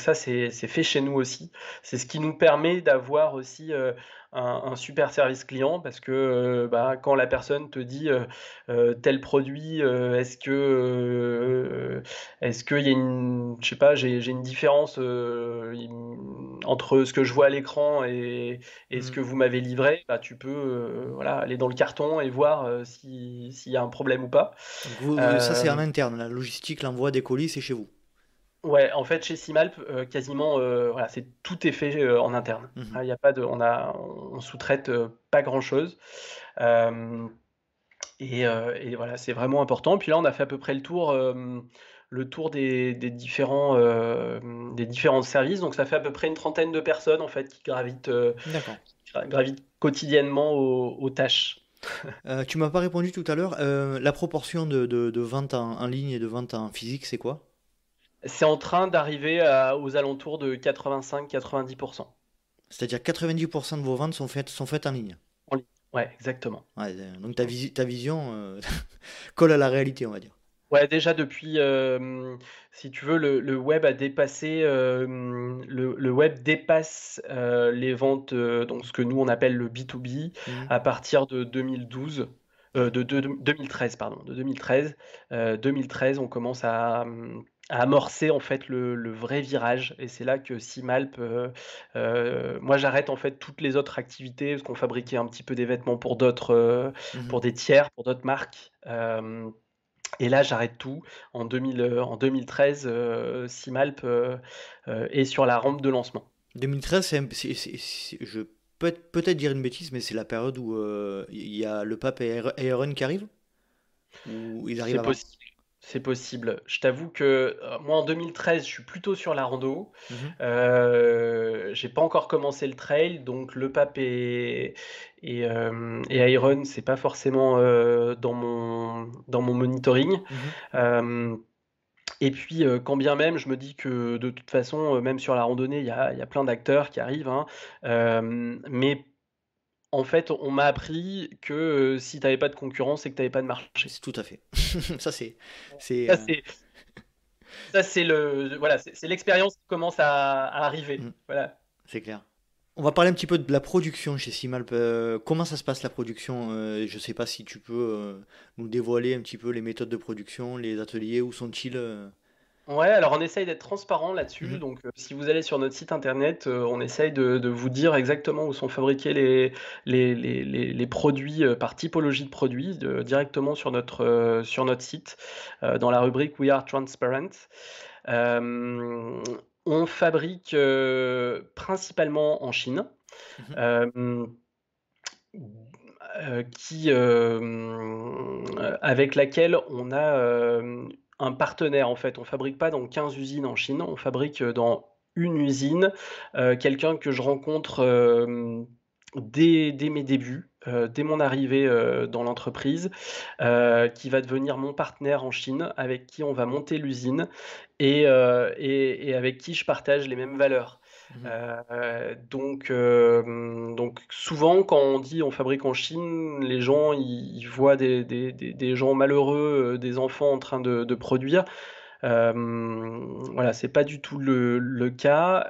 ça, c'est fait chez nous aussi. C'est ce qui nous permet d'avoir aussi, un super service client parce que, quand la personne te dit, tel produit, est-ce qu'il y a une je sais pas, j'ai une différence, entre ce que je vois à l'écran et ce Mhm. que vous m'avez livré, bah, tu peux voilà, aller dans le carton et voir s'il y a un problème ou pas. Donc ça c'est en Euh, interne, la logistique, l'envoi des colis, c'est chez vous. ouais, en fait, chez Simalp, quasiment, voilà, tout est fait en interne. Mhm. Il y a pas de, on sous-traite pas grand-chose. Euh, et voilà, c'est vraiment important. Puis là, on a fait à peu près le tour des différents services. Donc, ça fait à peu près une trentaine de personnes en fait D'accord. qui gravitent quotidiennement aux tâches. Tu m'as pas répondu tout à l'heure. La proportion de vente en ligne et de vente en physique, c'est quoi? C'est en train d'arriver aux alentours de 85-90%. C'est-à-dire 90% de vos ventes sont faites en ligne. En ligne. Ouais, exactement. Ouais, donc ta vision colle à la réalité, on va dire. Ouais, déjà depuis, si tu veux, le web a dépassé, le web dépasse les ventes, donc ce que nous on appelle le B2B, Mhm. à partir de 2012, de 2013, pardon, de 2013. 2013, on commence à amorcer en fait le vrai virage, et c'est là que Simalp, moi j'arrête en fait toutes les autres activités parce qu'on fabriquait un petit peu des vêtements pour d'autres, pour Mhm. des tiers, pour d'autres marques. Et là, j'arrête tout. En 2013, Simalp est sur la rampe de lancement. 2013, je peux peut-être dire une bêtise, mais c'est la période où il y a le pape et Aaron qui arrivent? Ou ils arrivent C'est avant? possible. C'est possible. Je t'avoue que moi, en 2013, je suis plutôt sur la rando. Mhm. J'ai pas encore commencé le trail, donc le pape et Iron, c'est pas forcément dans mon monitoring. Mhm. Euh, Et puis, quand bien même, je me dis que de toute façon, même sur la randonnée, il y a plein d'acteurs qui arrivent, hein. Mais en fait, on m'a appris que, si tu avais pas de concurrence, c'est que tu avais pas de marché. C'est tout à fait. Ça, c'est, Ça, c'est voilà, c'est l'expérience qui commence à arriver. mm, Voilà. c'est clair. On va parler un petit peu de la production chez Simalp. Comment ça se passe la production? Je sais pas si tu peux nous dévoiler un petit peu les méthodes de production, les ateliers, où sont-ils? Ouais, alors on essaye d'être transparent là-dessus. Mhm. Donc, si vous allez sur notre site internet, on essaye de vous dire exactement où sont fabriqués les produits par typologie de produits, directement sur notre site, dans la rubrique We Are Transparent. Euh, on fabrique principalement en Chine, Mhm. euh, avec laquelle on a un partenaire en fait. On fabrique pas dans 15 usines en Chine, on fabrique dans une usine, quelqu'un que je rencontre dès mes débuts, dès mon arrivée dans l'entreprise, qui va devenir mon partenaire en Chine, avec qui on va monter l'usine et avec qui je partage les mêmes valeurs. Mhm. Donc souvent, quand on dit on fabrique en Chine, les gens ils voient des gens malheureux, des enfants en train de produire. Voilà, c'est pas du tout le cas.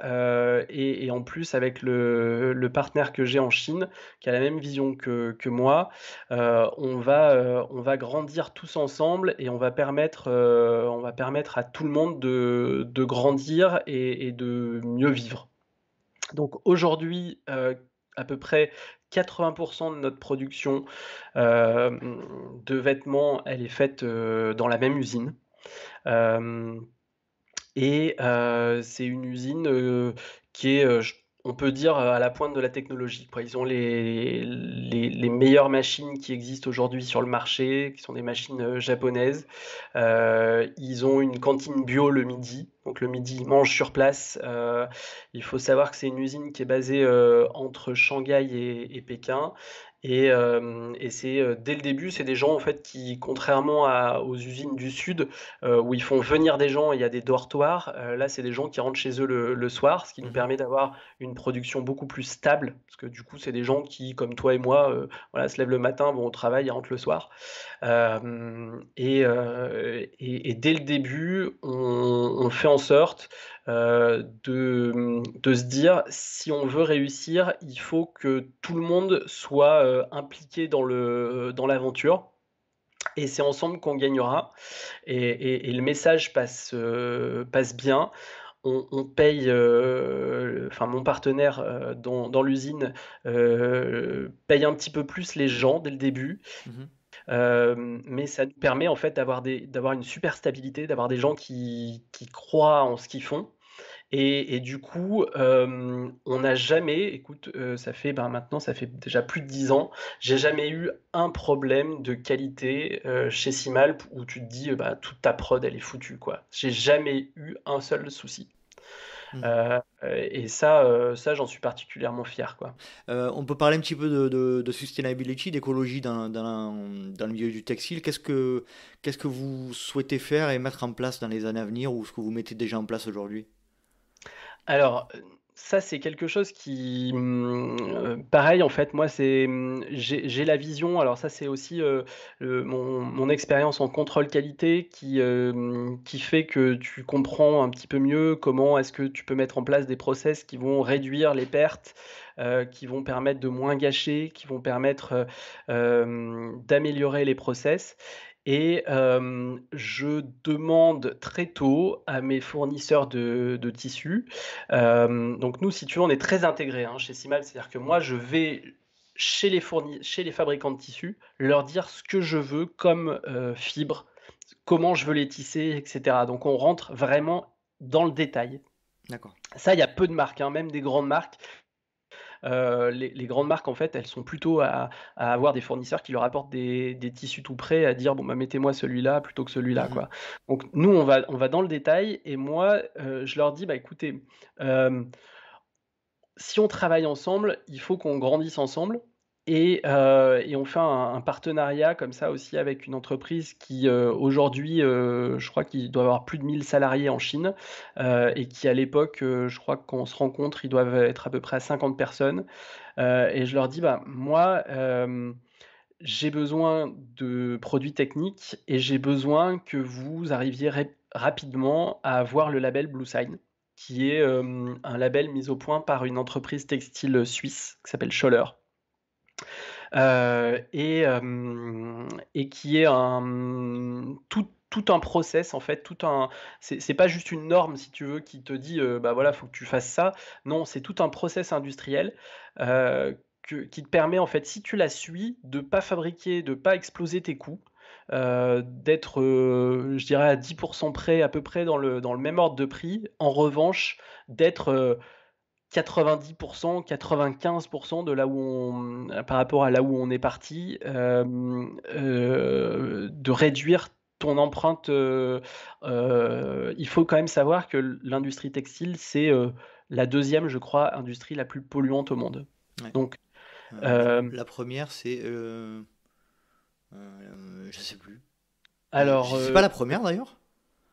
Et en plus, avec le partenaire que j'ai en Chine, qui a la même vision que moi, on va grandir tous ensemble et on va permettre à tout le monde de grandir et de mieux vivre. Donc aujourd'hui, à peu près 80% de notre production de vêtements, elle est faite dans la même usine. C'est une usine qui est, on peut dire, à la pointe de la technologie, quoi. Ils ont les meilleures machines qui existent aujourd'hui sur le marché, qui sont des machines japonaises. Ils ont une cantine bio le midi. Donc le midi, ils mangent sur place. Il faut savoir que c'est une usine qui est basée entre Shanghai et Pékin. Et c'est dès le début, c'est des gens en fait qui, contrairement aux usines du sud, où ils font venir des gens et il y a des dortoirs, là c'est des gens qui rentrent chez eux le soir, ce qui nous permet d'avoir une production beaucoup plus stable, parce que du coup c'est des gens qui, comme toi et moi, voilà, se lèvent le matin, vont au travail et rentrent le soir. Et dès le début, on fait en sorte de se dire, si on veut réussir, il faut que tout le monde soit impliqué dans l'aventure. Et c'est ensemble qu'on gagnera. Et le message passe bien. On paye, enfin mon partenaire dans l'usine paye un petit peu plus les gens dès le début. Mais ça nous permet en fait d'avoir une super stabilité, d'avoir des gens qui croient en ce qu'ils font. Et du coup, on n'a jamais, écoute, maintenant ça fait déjà plus de 10 ans, j'ai jamais eu un problème de qualité chez Simalp où tu te dis toute ta prod elle est foutue, quoi. J'ai jamais eu un seul souci. Et ça j'en suis particulièrement fier, quoi. On peut parler un petit peu de sustainability, d'écologie dans le milieu du textile. Qu'est-ce que vous souhaitez faire et mettre en place dans les années à venir, ou ce que vous mettez déjà en place aujourd'hui? Alors, ça, c'est quelque chose qui, pareil, en fait, moi, j'ai la vision. Alors ça, c'est aussi mon expérience en contrôle qualité qui fait que tu comprends un petit peu mieux comment est-ce que tu peux mettre en place des process qui vont réduire les pertes, qui vont permettre de moins gâcher, qui vont permettre d'améliorer les process. Et je demande très tôt à mes fournisseurs de tissus. Donc nous, si tu veux, on est très intégrés chez Simal. C'est-à-dire que moi, je vais chez les fabricants de tissus, leur dire ce que je veux comme fibre, comment je veux les tisser, etc. Donc on rentre vraiment dans le détail. D'accord. Ça, il y a peu de marques, même des grandes marques. Les grandes marques, en fait, elles sont plutôt à avoir des fournisseurs qui leur apportent des tissus tout prêts, à dire mettez-moi celui-là plutôt que celui-là, quoi. Donc nous, on va dans le détail, et moi, je leur dis écoutez, si on travaille ensemble, il faut qu'on grandisse ensemble. Et on fait un partenariat comme ça aussi avec une entreprise qui aujourd'hui, je crois qu'il doit avoir plus de 1000 salariés en Chine, et qui à l'époque, je crois que quand on se rencontre, ils doivent être à peu près à 50 personnes. Et je leur dis, moi, j'ai besoin de produits techniques et j'ai besoin que vous arriviez rapidement à avoir le label Blue Sign, qui est un label mis au point par une entreprise textile suisse qui s'appelle Scholler. Et qui est tout un process, en fait, c'est pas juste une norme, si tu veux, qui te dit voilà, faut que tu fasses ça. Non, c'est tout un process industriel qui te permet, en fait, si tu la suis, de pas fabriquer, de pas exploser tes coûts, d'être, je dirais, à 10% près, à peu près dans le même ordre de prix. En revanche, d'être 90%, 95% de là où par rapport à là où on est parti, de réduire ton empreinte. Il faut quand même savoir que l'industrie textile, c'est la deuxième, je crois, industrie la plus polluante au monde. Ouais. Donc, la première, c'est... je sais plus. alors, c'est pas la première d'ailleurs?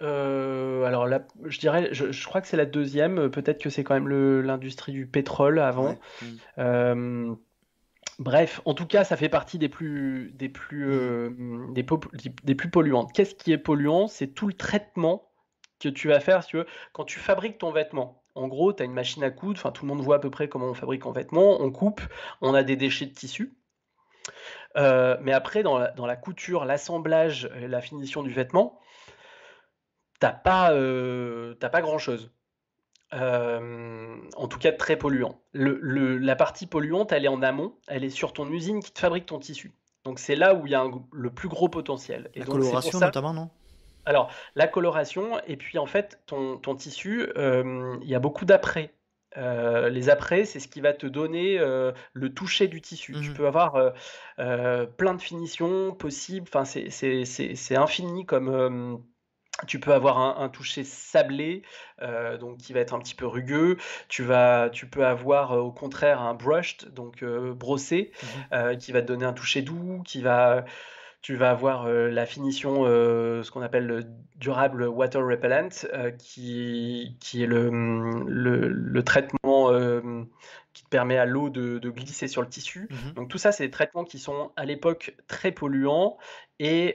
alors là, je dirais, je crois que c'est la deuxième. Peut-être que c'est quand même l'industrie du pétrole avant. Ouais. Bref, en tout cas, ça fait partie des plus polluantes. Qu'est-ce qui est polluant? C'est tout le traitement que tu vas faire, si tu veux, quand tu fabriques ton vêtement. En gros, tu as une machine à coudre. Enfin, tout le monde voit à peu près comment on fabrique un vêtement. On coupe, on a des déchets de tissu. Mais après, dans la couture, l'assemblage, la finition du vêtement, t'as pas grand-chose. En tout cas, très polluant. La partie polluante, elle est en amont, elle est sur ton usine qui te fabrique ton tissu. Donc c'est là où il y a le plus gros potentiel. Et La donc, c'est pour coloration ça. notamment, non? Alors, la coloration, et puis en fait, ton tissu, il y a beaucoup d'après. Les apprêts, c'est ce qui va te donner le toucher du tissu. Tu peux avoir plein de finitions possibles. Enfin, c'est infini comme. Tu peux avoir un toucher sablé, donc qui va être un petit peu rugueux. Tu peux avoir au contraire un brushed, donc brossé, qui va te donner un toucher doux, tu vas avoir la finition, ce qu'on appelle le durable water repellent, qui est le traitement qui te permet à l'eau de glisser sur le tissu. Donc tout ça, c'est des traitements qui sont à l'époque très polluants et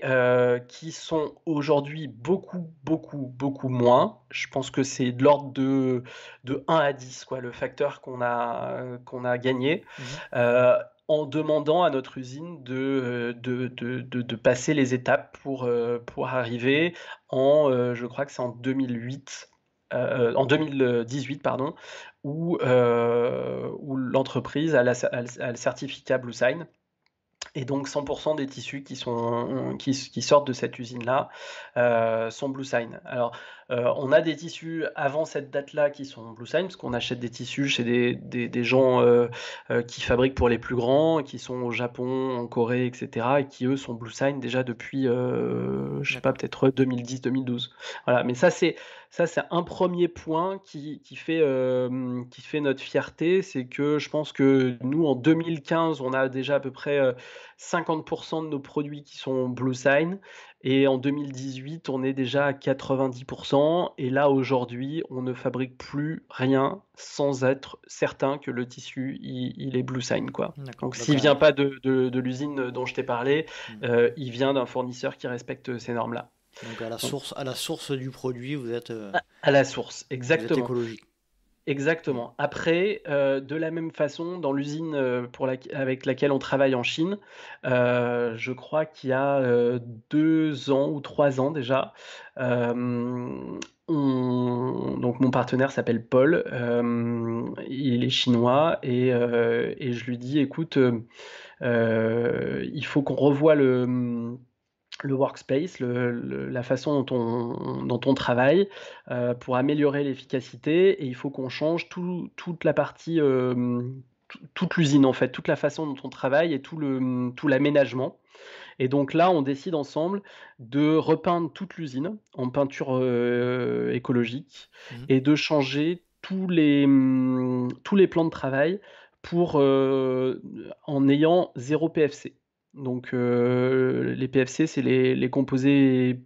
qui sont aujourd'hui beaucoup, beaucoup, beaucoup moins. Je pense que c'est de l'ordre de 1 à 10, quoi, le facteur qu'on a gagné. En demandant à notre usine de passer les étapes pour arriver je crois que c'est en 2018, pardon, où l'entreprise a le certificat BlueSign. Et donc 100% des tissus qui sortent de cette usine-là sont BlueSign. Alors, on a des tissus avant cette date-là qui sont BlueSign, parce qu'on achète des tissus chez des gens qui fabriquent pour les plus grands, qui sont au Japon, en Corée, etc., et qui, eux, sont BlueSign déjà depuis, je sais pas, peut-être 2010-2012. Voilà, mais ça, c'est un premier point qui fait notre fierté, c'est que je pense que nous, en 2015, on a déjà à peu près 50% de nos produits qui sont BlueSign, et en 2018, on est déjà à 90%, et là, aujourd'hui, on ne fabrique plus rien sans être certain que le tissu, il est BlueSign, quoi. Donc, s'il ne vient pas de l'usine dont je t'ai parlé, il vient d'un fournisseur qui respecte ces normes-à la source du produit, vous êtes à la source, exactement. Vous êtes écologique. Exactement. Après, de la même façon, dans l'usine avec laquelle on travaille en Chine, je crois qu'il y a 2 ans ou 3 ans déjà, donc mon partenaire s'appelle Paul, il est chinois, et je lui dis, écoute, il faut qu'on revoie le workspace, la façon dont on travaille pour améliorer l'efficacité, et il faut qu'on change toute la partie, toute l'usine en fait, toute la façon dont on travaille et tout l'aménagement. Et donc là, on décide ensemble de repeindre toute l'usine en peinture écologique et de changer tous les plans de travail en ayant 0 PFC. Donc les PFC, c'est les composés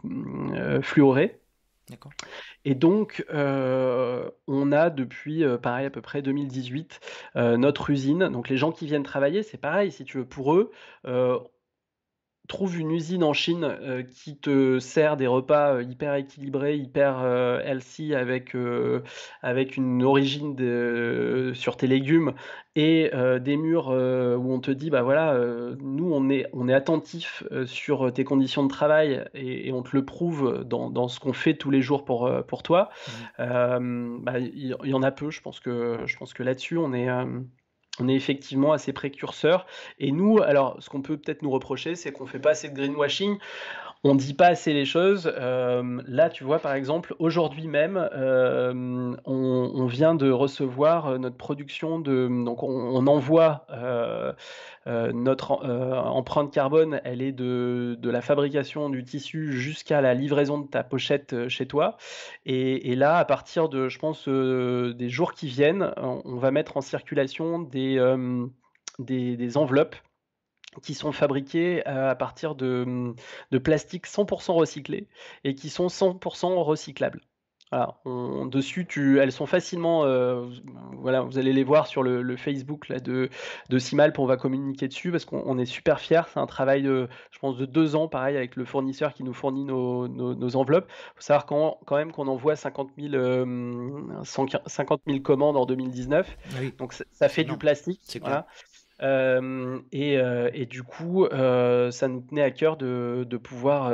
fluorés. D'accord. Et donc, on a depuis, pareil, à peu près 2018, notre usine. Donc les gens qui viennent travailler, c'est pareil, si tu veux, pour eux, trouve une usine en Chine qui te sert des repas hyper équilibrés, hyper healthy, avec une origine sur tes légumes, et des murs où on te dit, bah voilà, nous on est attentif sur tes conditions de travail, et on te le prouve dans ce qu'on fait tous les jours pour toi. Il y en a peu. Je pense que là-dessus on est effectivement assez précurseur. Et nous, alors, ce qu'on peut peut-être nous reprocher, c'est qu'on ne fait pas assez de greenwashing. On ne dit pas assez les choses. Là, tu vois, par exemple, aujourd'hui même, on vient de recevoir notre production donc on envoie notre empreinte carbone, elle est de la fabrication du tissu jusqu'à la livraison de ta pochette chez toi. Et là, à partir de, je pense, des jours qui viennent, on va mettre en circulation des enveloppes qui sont fabriquées à partir de plastique 100% recyclé et qui sont 100% recyclables. Voilà, dessus, elles sont facilement, voilà, vous allez les voir sur le Facebook là, de Simalp, on va communiquer dessus parce qu'on est super fiers. C'est un travail je pense, de 2 ans, pareil, avec le fournisseur qui nous fournit nos enveloppes. Il faut savoir quand même qu'on envoie 50 000 commandes en 2019. Oui. Donc ça fait du plastique. C'est voilà. Et du coup, ça nous tenait à cœur de pouvoir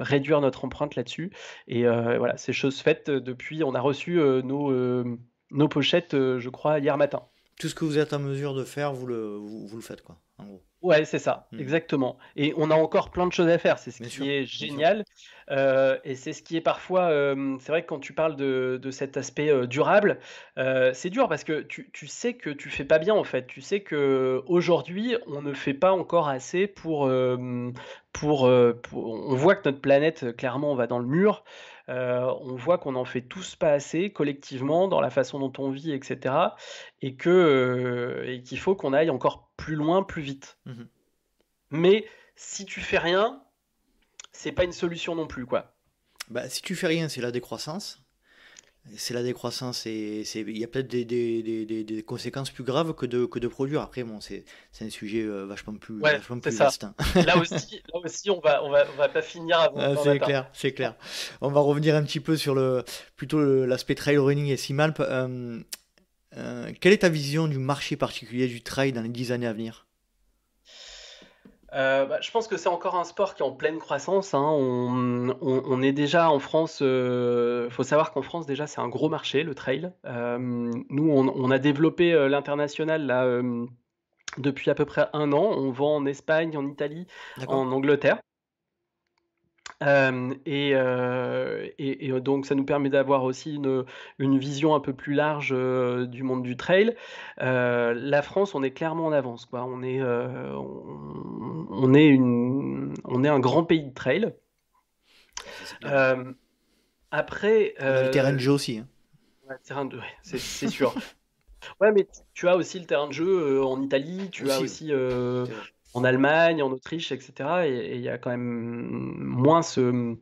réduire notre empreinte là-dessus. Et voilà, c'est chose faite depuis. On a reçu nos pochettes, je crois, hier matin. Tout ce que vous êtes en mesure de faire, vous le faites, quoi, en gros. Ouais, c'est ça, exactement. Et on a encore plein de choses à faire, c'est ce Bien qui sûr, est bien sûr. génial. Et c'est ce qui est parfois, c'est vrai que quand tu parles de cet aspect durable, c'est dur parce que tu sais que tu fais pas bien en fait. Tu sais que aujourd'hui, on ne fait pas encore assez on voit que notre planète, clairement, on va dans le mur. On voit qu'on en fait tous pas assez collectivement dans la façon dont on vit, etc. Et qu'il faut qu'on aille encore plus loin, plus vite. Mhm. Mais si tu fais rien, c'est pas une solution non plus, quoi. Bah, si tu fais rien, c'est la décroissance. C'est la décroissance et il y a peut-être des conséquences plus graves que de produire. Après, bon, c'est un sujet vachement plus Ouais, c'est ça. vaste, hein. Là aussi, on va pas finir avant Ah, d'en c'est atteindre. clair, c'est clair. On va revenir un petit peu sur l'aspect trail running et Simalp. Quelle est ta vision du marché particulier du trail dans les 10 années à venir? Je pense que c'est encore un sport qui est en pleine croissance, hein. On est déjà en France. Faut savoir qu'en France déjà c'est un gros marché le trail. Nous on a développé l'international là depuis à peu près 1 an. On vend en Espagne, en Italie, D'accord? en Angleterre. Donc ça nous permet d'avoir aussi une vision un peu plus large du monde du trail. La France, on est clairement en avance, quoi. On est un grand pays de trail. Ça, c'est clair. Après, On a le terrain de jeu aussi, hein. ouais, ouais, c'est sûr. Ouais, mais tu as aussi le terrain de jeu en Italie, tu as Aussi, aussi c'est vrai. en Allemagne, en Autriche, etc. Et il y a quand même moins ce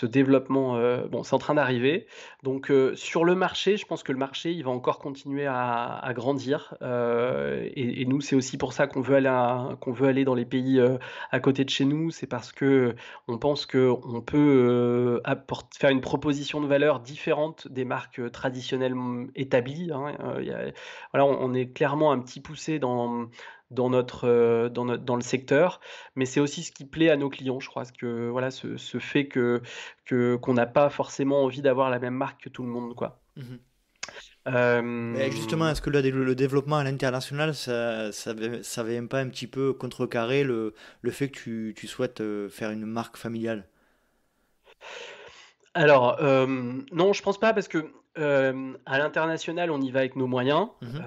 développement. Bon, c'est en train d'arriver. Donc, sur le marché, je pense que le marché, il va encore continuer à grandir. Et nous, c'est aussi pour ça qu'on veut aller dans les pays à côté de chez nous. C'est parce que on pense qu'on peut faire une proposition de valeur différente des marques traditionnellement établies, hein. Voilà, on est clairement un petit poussé dans le secteur, mais c'est aussi ce qui plaît à nos clients, je crois, parce que voilà, ce fait qu'on n'a pas forcément envie d'avoir la même marque que tout le monde, quoi. Mhm. Euh, Mais justement, est-ce que le développement à l'international, ça vient pas un petit peu contrecarrer le fait que tu souhaites faire une marque familiale? Alors, non, je pense pas parce que, à l'international, on y va avec nos moyens. Mhm.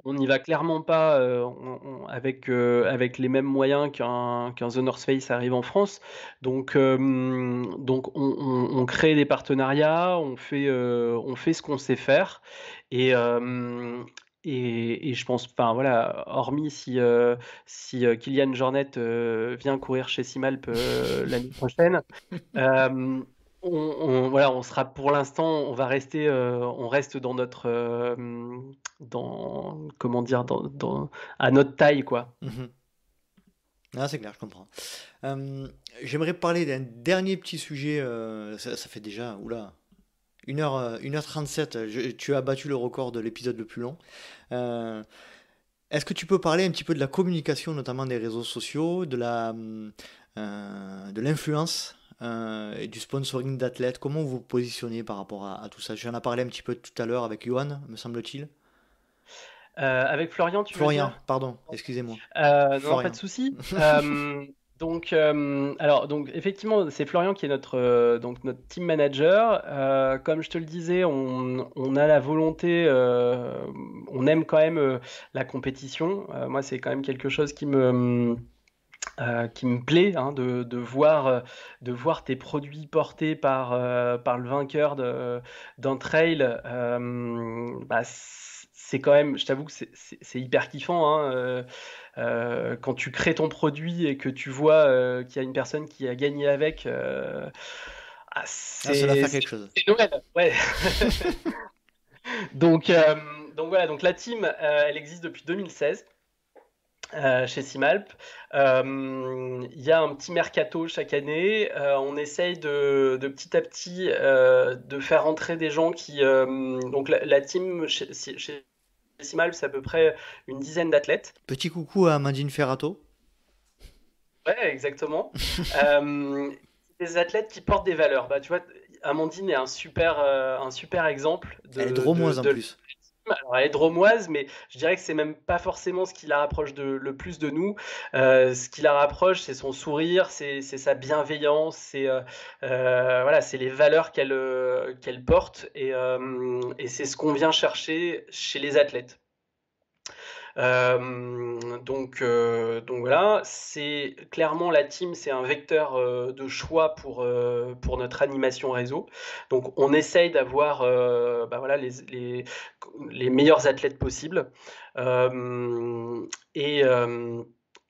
On n'y va clairement pas, avec les mêmes moyens qu'un The North Face arrive en France. Donc on crée des partenariats, on fait ce qu'on sait faire et hem et je pense, enfin, voilà, hormis si Kylian Jornet, vient courir chez Simalp, l'année prochaine, Hem, voilà, on sera pour l'instant, on reste dans notre, dans comment dire? À notre taille, quoi. Mhm. Ah, c'est clair, je comprends. Euh, J'aimerais parler d'un dernier petit sujet. Ça fait déjà, oula, 1h37. Tu as battu le record de l'épisode le plus long. Euh, Est-ce que tu peux parler un petit peu de la communication, notamment des réseaux sociaux, de l'influence et du sponsoring d'athlètes? Comment vous vous positionnez par rapport à tout ça? J'en ai parlé un petit peu tout à l'heure avec Johan, me semble-t-il. Avec Florian, tu veux Florian, dire? pardon, excusez-moi. Non, pas de Florian. souci. Donc effectivement, c'est Florian qui est notre team manager. Comme je te le disais, on a la volonté, on aime quand même la compétition. Moi, c'est quand même quelque chose qui me plaît, hein, de voir tes produits portés par le vainqueur d'un trail. C'est quand même, je t'avoue que c'est hyper kiffant, hein, quand tu crées ton produit et que tu vois qu'il y a une personne qui a gagné avec. Ah, ça doit faire quelque chose. C'est Noël, ouais. Donc, euh, donc voilà, donc la team, elle existe depuis 2016. Chez Simalp. Il y a un petit mercato chaque année. On essaye de petit à petit de faire entrer des gens qui. Donc la team chez Simalp, c'est à peu près une dizaine d'athlètes. Petit coucou à Amandine Ferrato. Ouais, exactement. Des athlètes qui portent des valeurs. Bah, tu vois, Amandine est un super exemple Elle est drômoise en de plus. Alors, elle est drômoise, mais je dirais que c'est même pas forcément ce qui la rapproche le plus de nous. Ce qui la rapproche, c'est son sourire, c'est sa bienveillance, voilà, c'est les valeurs qu'elle porte, et c'est ce qu'on vient chercher chez les athlètes. Donc voilà, c'est clairement la team, c'est un vecteur de choix pour notre animation réseau. Donc on essaye d'avoir voilà, les meilleurs athlètes possibles.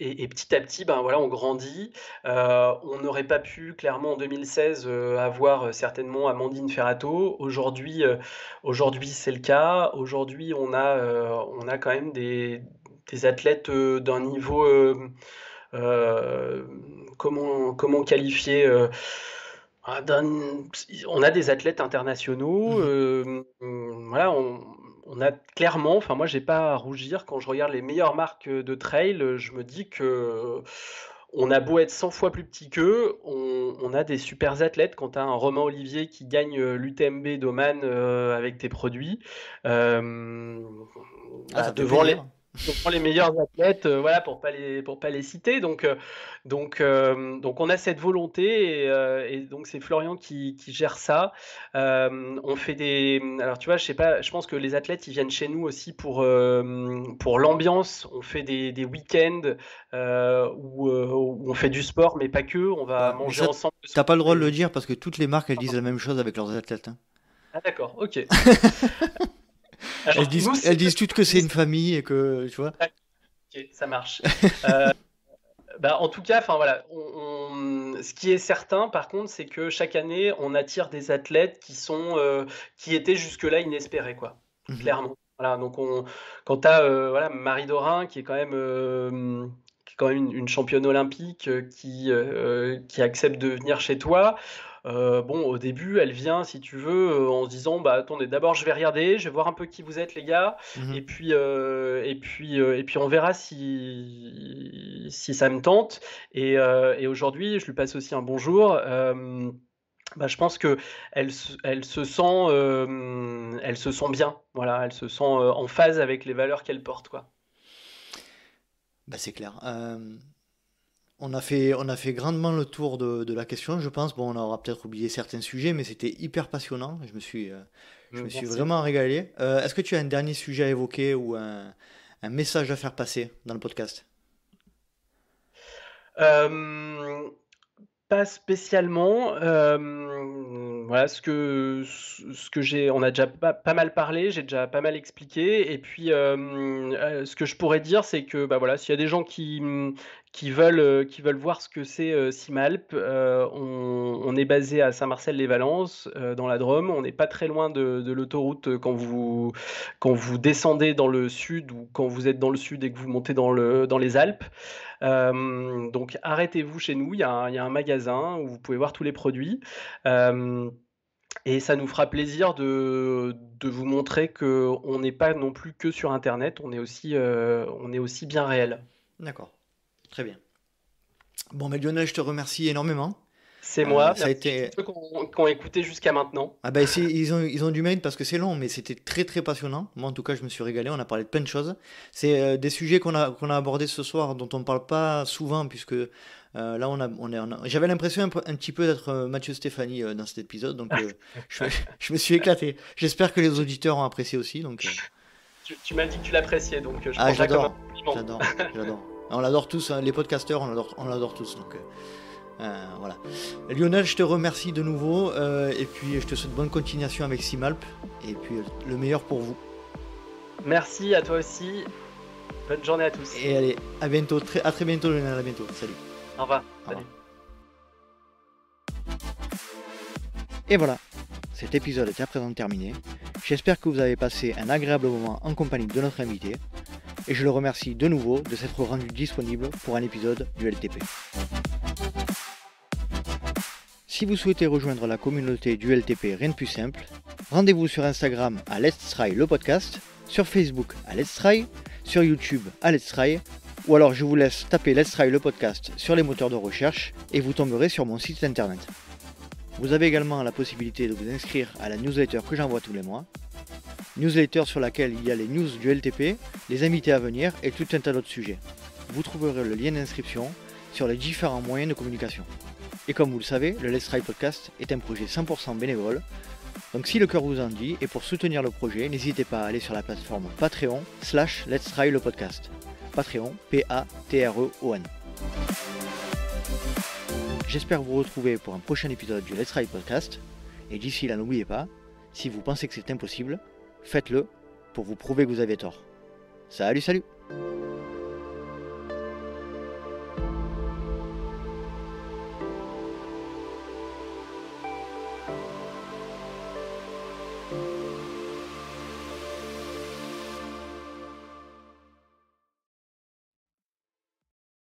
Et petit à petit, voilà, on grandit. On n'aurait pas pu, clairement, en 2016, avoir certainement Amandine Ferrato. Aujourd'hui, c'est le cas. Aujourd'hui, on a quand même des athlètes d'un niveau, comment qualifier, on a des athlètes internationaux. Voilà, on a clairement, enfin moi j'ai pas à rougir quand je regarde les meilleures marques de trail, je me dis que on a beau être 100 fois plus petit qu'eux, on a des super athlètes. Quand tu as un Romain Olivier qui gagne l'UTMB d'Oman avec tes produits, devant les meilleurs athlètes, voilà, pour pas les citer. Donc on a cette volonté, et donc c'est Florian qui gère ça. On fait alors tu vois, je sais pas, je pense que les athlètes ils viennent chez nous aussi pour l'ambiance. On fait des week-ends où on fait du sport, mais pas que. On va manger ensemble. T'as pas le droit de le dire parce que toutes les marques elles disent la même chose avec leurs athlètes. Hein. Ah d'accord, ok. Alors, elles disent toutes que c'est une famille et que tu vois. Ok, ça marche. En tout cas, enfin voilà, ce qui est certain, par contre, c'est que chaque année, on attire des athlètes qui étaient jusque-là inespérés, quoi. Clairement. Voilà, donc quand t'as voilà, Marie Dorin, qui est quand même une championne olympique, qui accepte de venir chez toi. Au début, elle vient, si tu veux, en se disant, attendez, d'abord je vais regarder, je vais voir un peu qui vous êtes, les gars, et puis on verra si ça me tente. Et aujourd'hui, je lui passe aussi un bonjour. Je pense que elle se sent bien, voilà, elle se sent en phase avec les valeurs qu'elle porte, quoi. C'est clair. On a fait grandement le tour de la question, je pense. Bon, on aura peut-être oublié certains sujets, mais c'était hyper passionnant. Je me suis vraiment régalé. Est-ce que tu as un dernier sujet à évoquer ou un message à faire passer dans le podcast ? Pas spécialement. Voilà, ce que on a déjà pas mal parlé, j'ai déjà pas mal expliqué. Et puis, ce que je pourrais dire, c'est que voilà, s'il y a des gens qui veulent voir ce que c'est Simalp, on est basé à Saint-Marcel-les-Valences, dans la Drôme. On n'est pas très loin de l'autoroute quand vous descendez dans le sud, ou quand vous êtes dans le sud et que vous montez dans les Alpes. Donc arrêtez-vous chez nous, il y a un magasin où vous pouvez voir tous les produits, et ça nous fera plaisir de vous montrer qu'on n'est pas non plus que sur internet, on est aussi bien réel. D'accord, très bien. Bon, mais Lionel, je te remercie énormément. C'est moi, ça a été ceux qui ont écouté jusqu'à maintenant. Ils ont du mail parce que c'est long, mais c'était très très passionnant. Moi en tout cas, je me suis régalé, on a parlé de plein de choses. C'est des sujets qu'on a abordés ce soir, dont on ne parle pas souvent, puisque là j'avais l'impression un petit peu d'être Mathieu Stéphanie dans cet épisode, donc je me suis éclaté. J'espère que les auditeurs ont apprécié aussi. Donc, tu m'as dit que tu l'appréciais, donc je prends ça comme un compliment. J'adore. On l'adore tous, hein, les podcasteurs, on l'adore tous. Donc, voilà. Lionel, je te remercie de nouveau, et puis je te souhaite bonne continuation avec Simalp, et puis le meilleur pour vous. Merci à toi aussi. Bonne journée à tous. Et allez, à bientôt, à très bientôt Lionel, à bientôt. Salut. Au revoir. Salut. Et voilà, cet épisode est à présent terminé. J'espère que vous avez passé un agréable moment en compagnie de notre invité, et je le remercie de nouveau de s'être rendu disponible pour un épisode du LTP. Si vous souhaitez rejoindre la communauté du LTP, rien de plus simple, rendez-vous sur Instagram à Let's Try le podcast, sur Facebook à Let's Try, sur YouTube à Let's Try, ou alors je vous laisse taper Let's Try le podcast sur les moteurs de recherche et vous tomberez sur mon site internet. Vous avez également la possibilité de vous inscrire à la newsletter que j'envoie tous les mois. newsletter sur laquelle il y a les news du LTP, les invités à venir et tout un tas d'autres sujets. Vous trouverez le lien d'inscription sur les différents moyens de communication. Et comme vous le savez, le Let's Try Podcast est un projet 100% bénévole. Donc si le cœur vous en dit, et pour soutenir le projet, n'hésitez pas à aller sur la plateforme Patreon/Let's Try le podcast. Patreon, P-A-T-R-E-O-N. J'espère vous retrouver pour un prochain épisode du Let's Try Podcast. Et d'ici là, n'oubliez pas, si vous pensez que c'est impossible, faites-le pour vous prouver que vous avez tort. Salut, salut!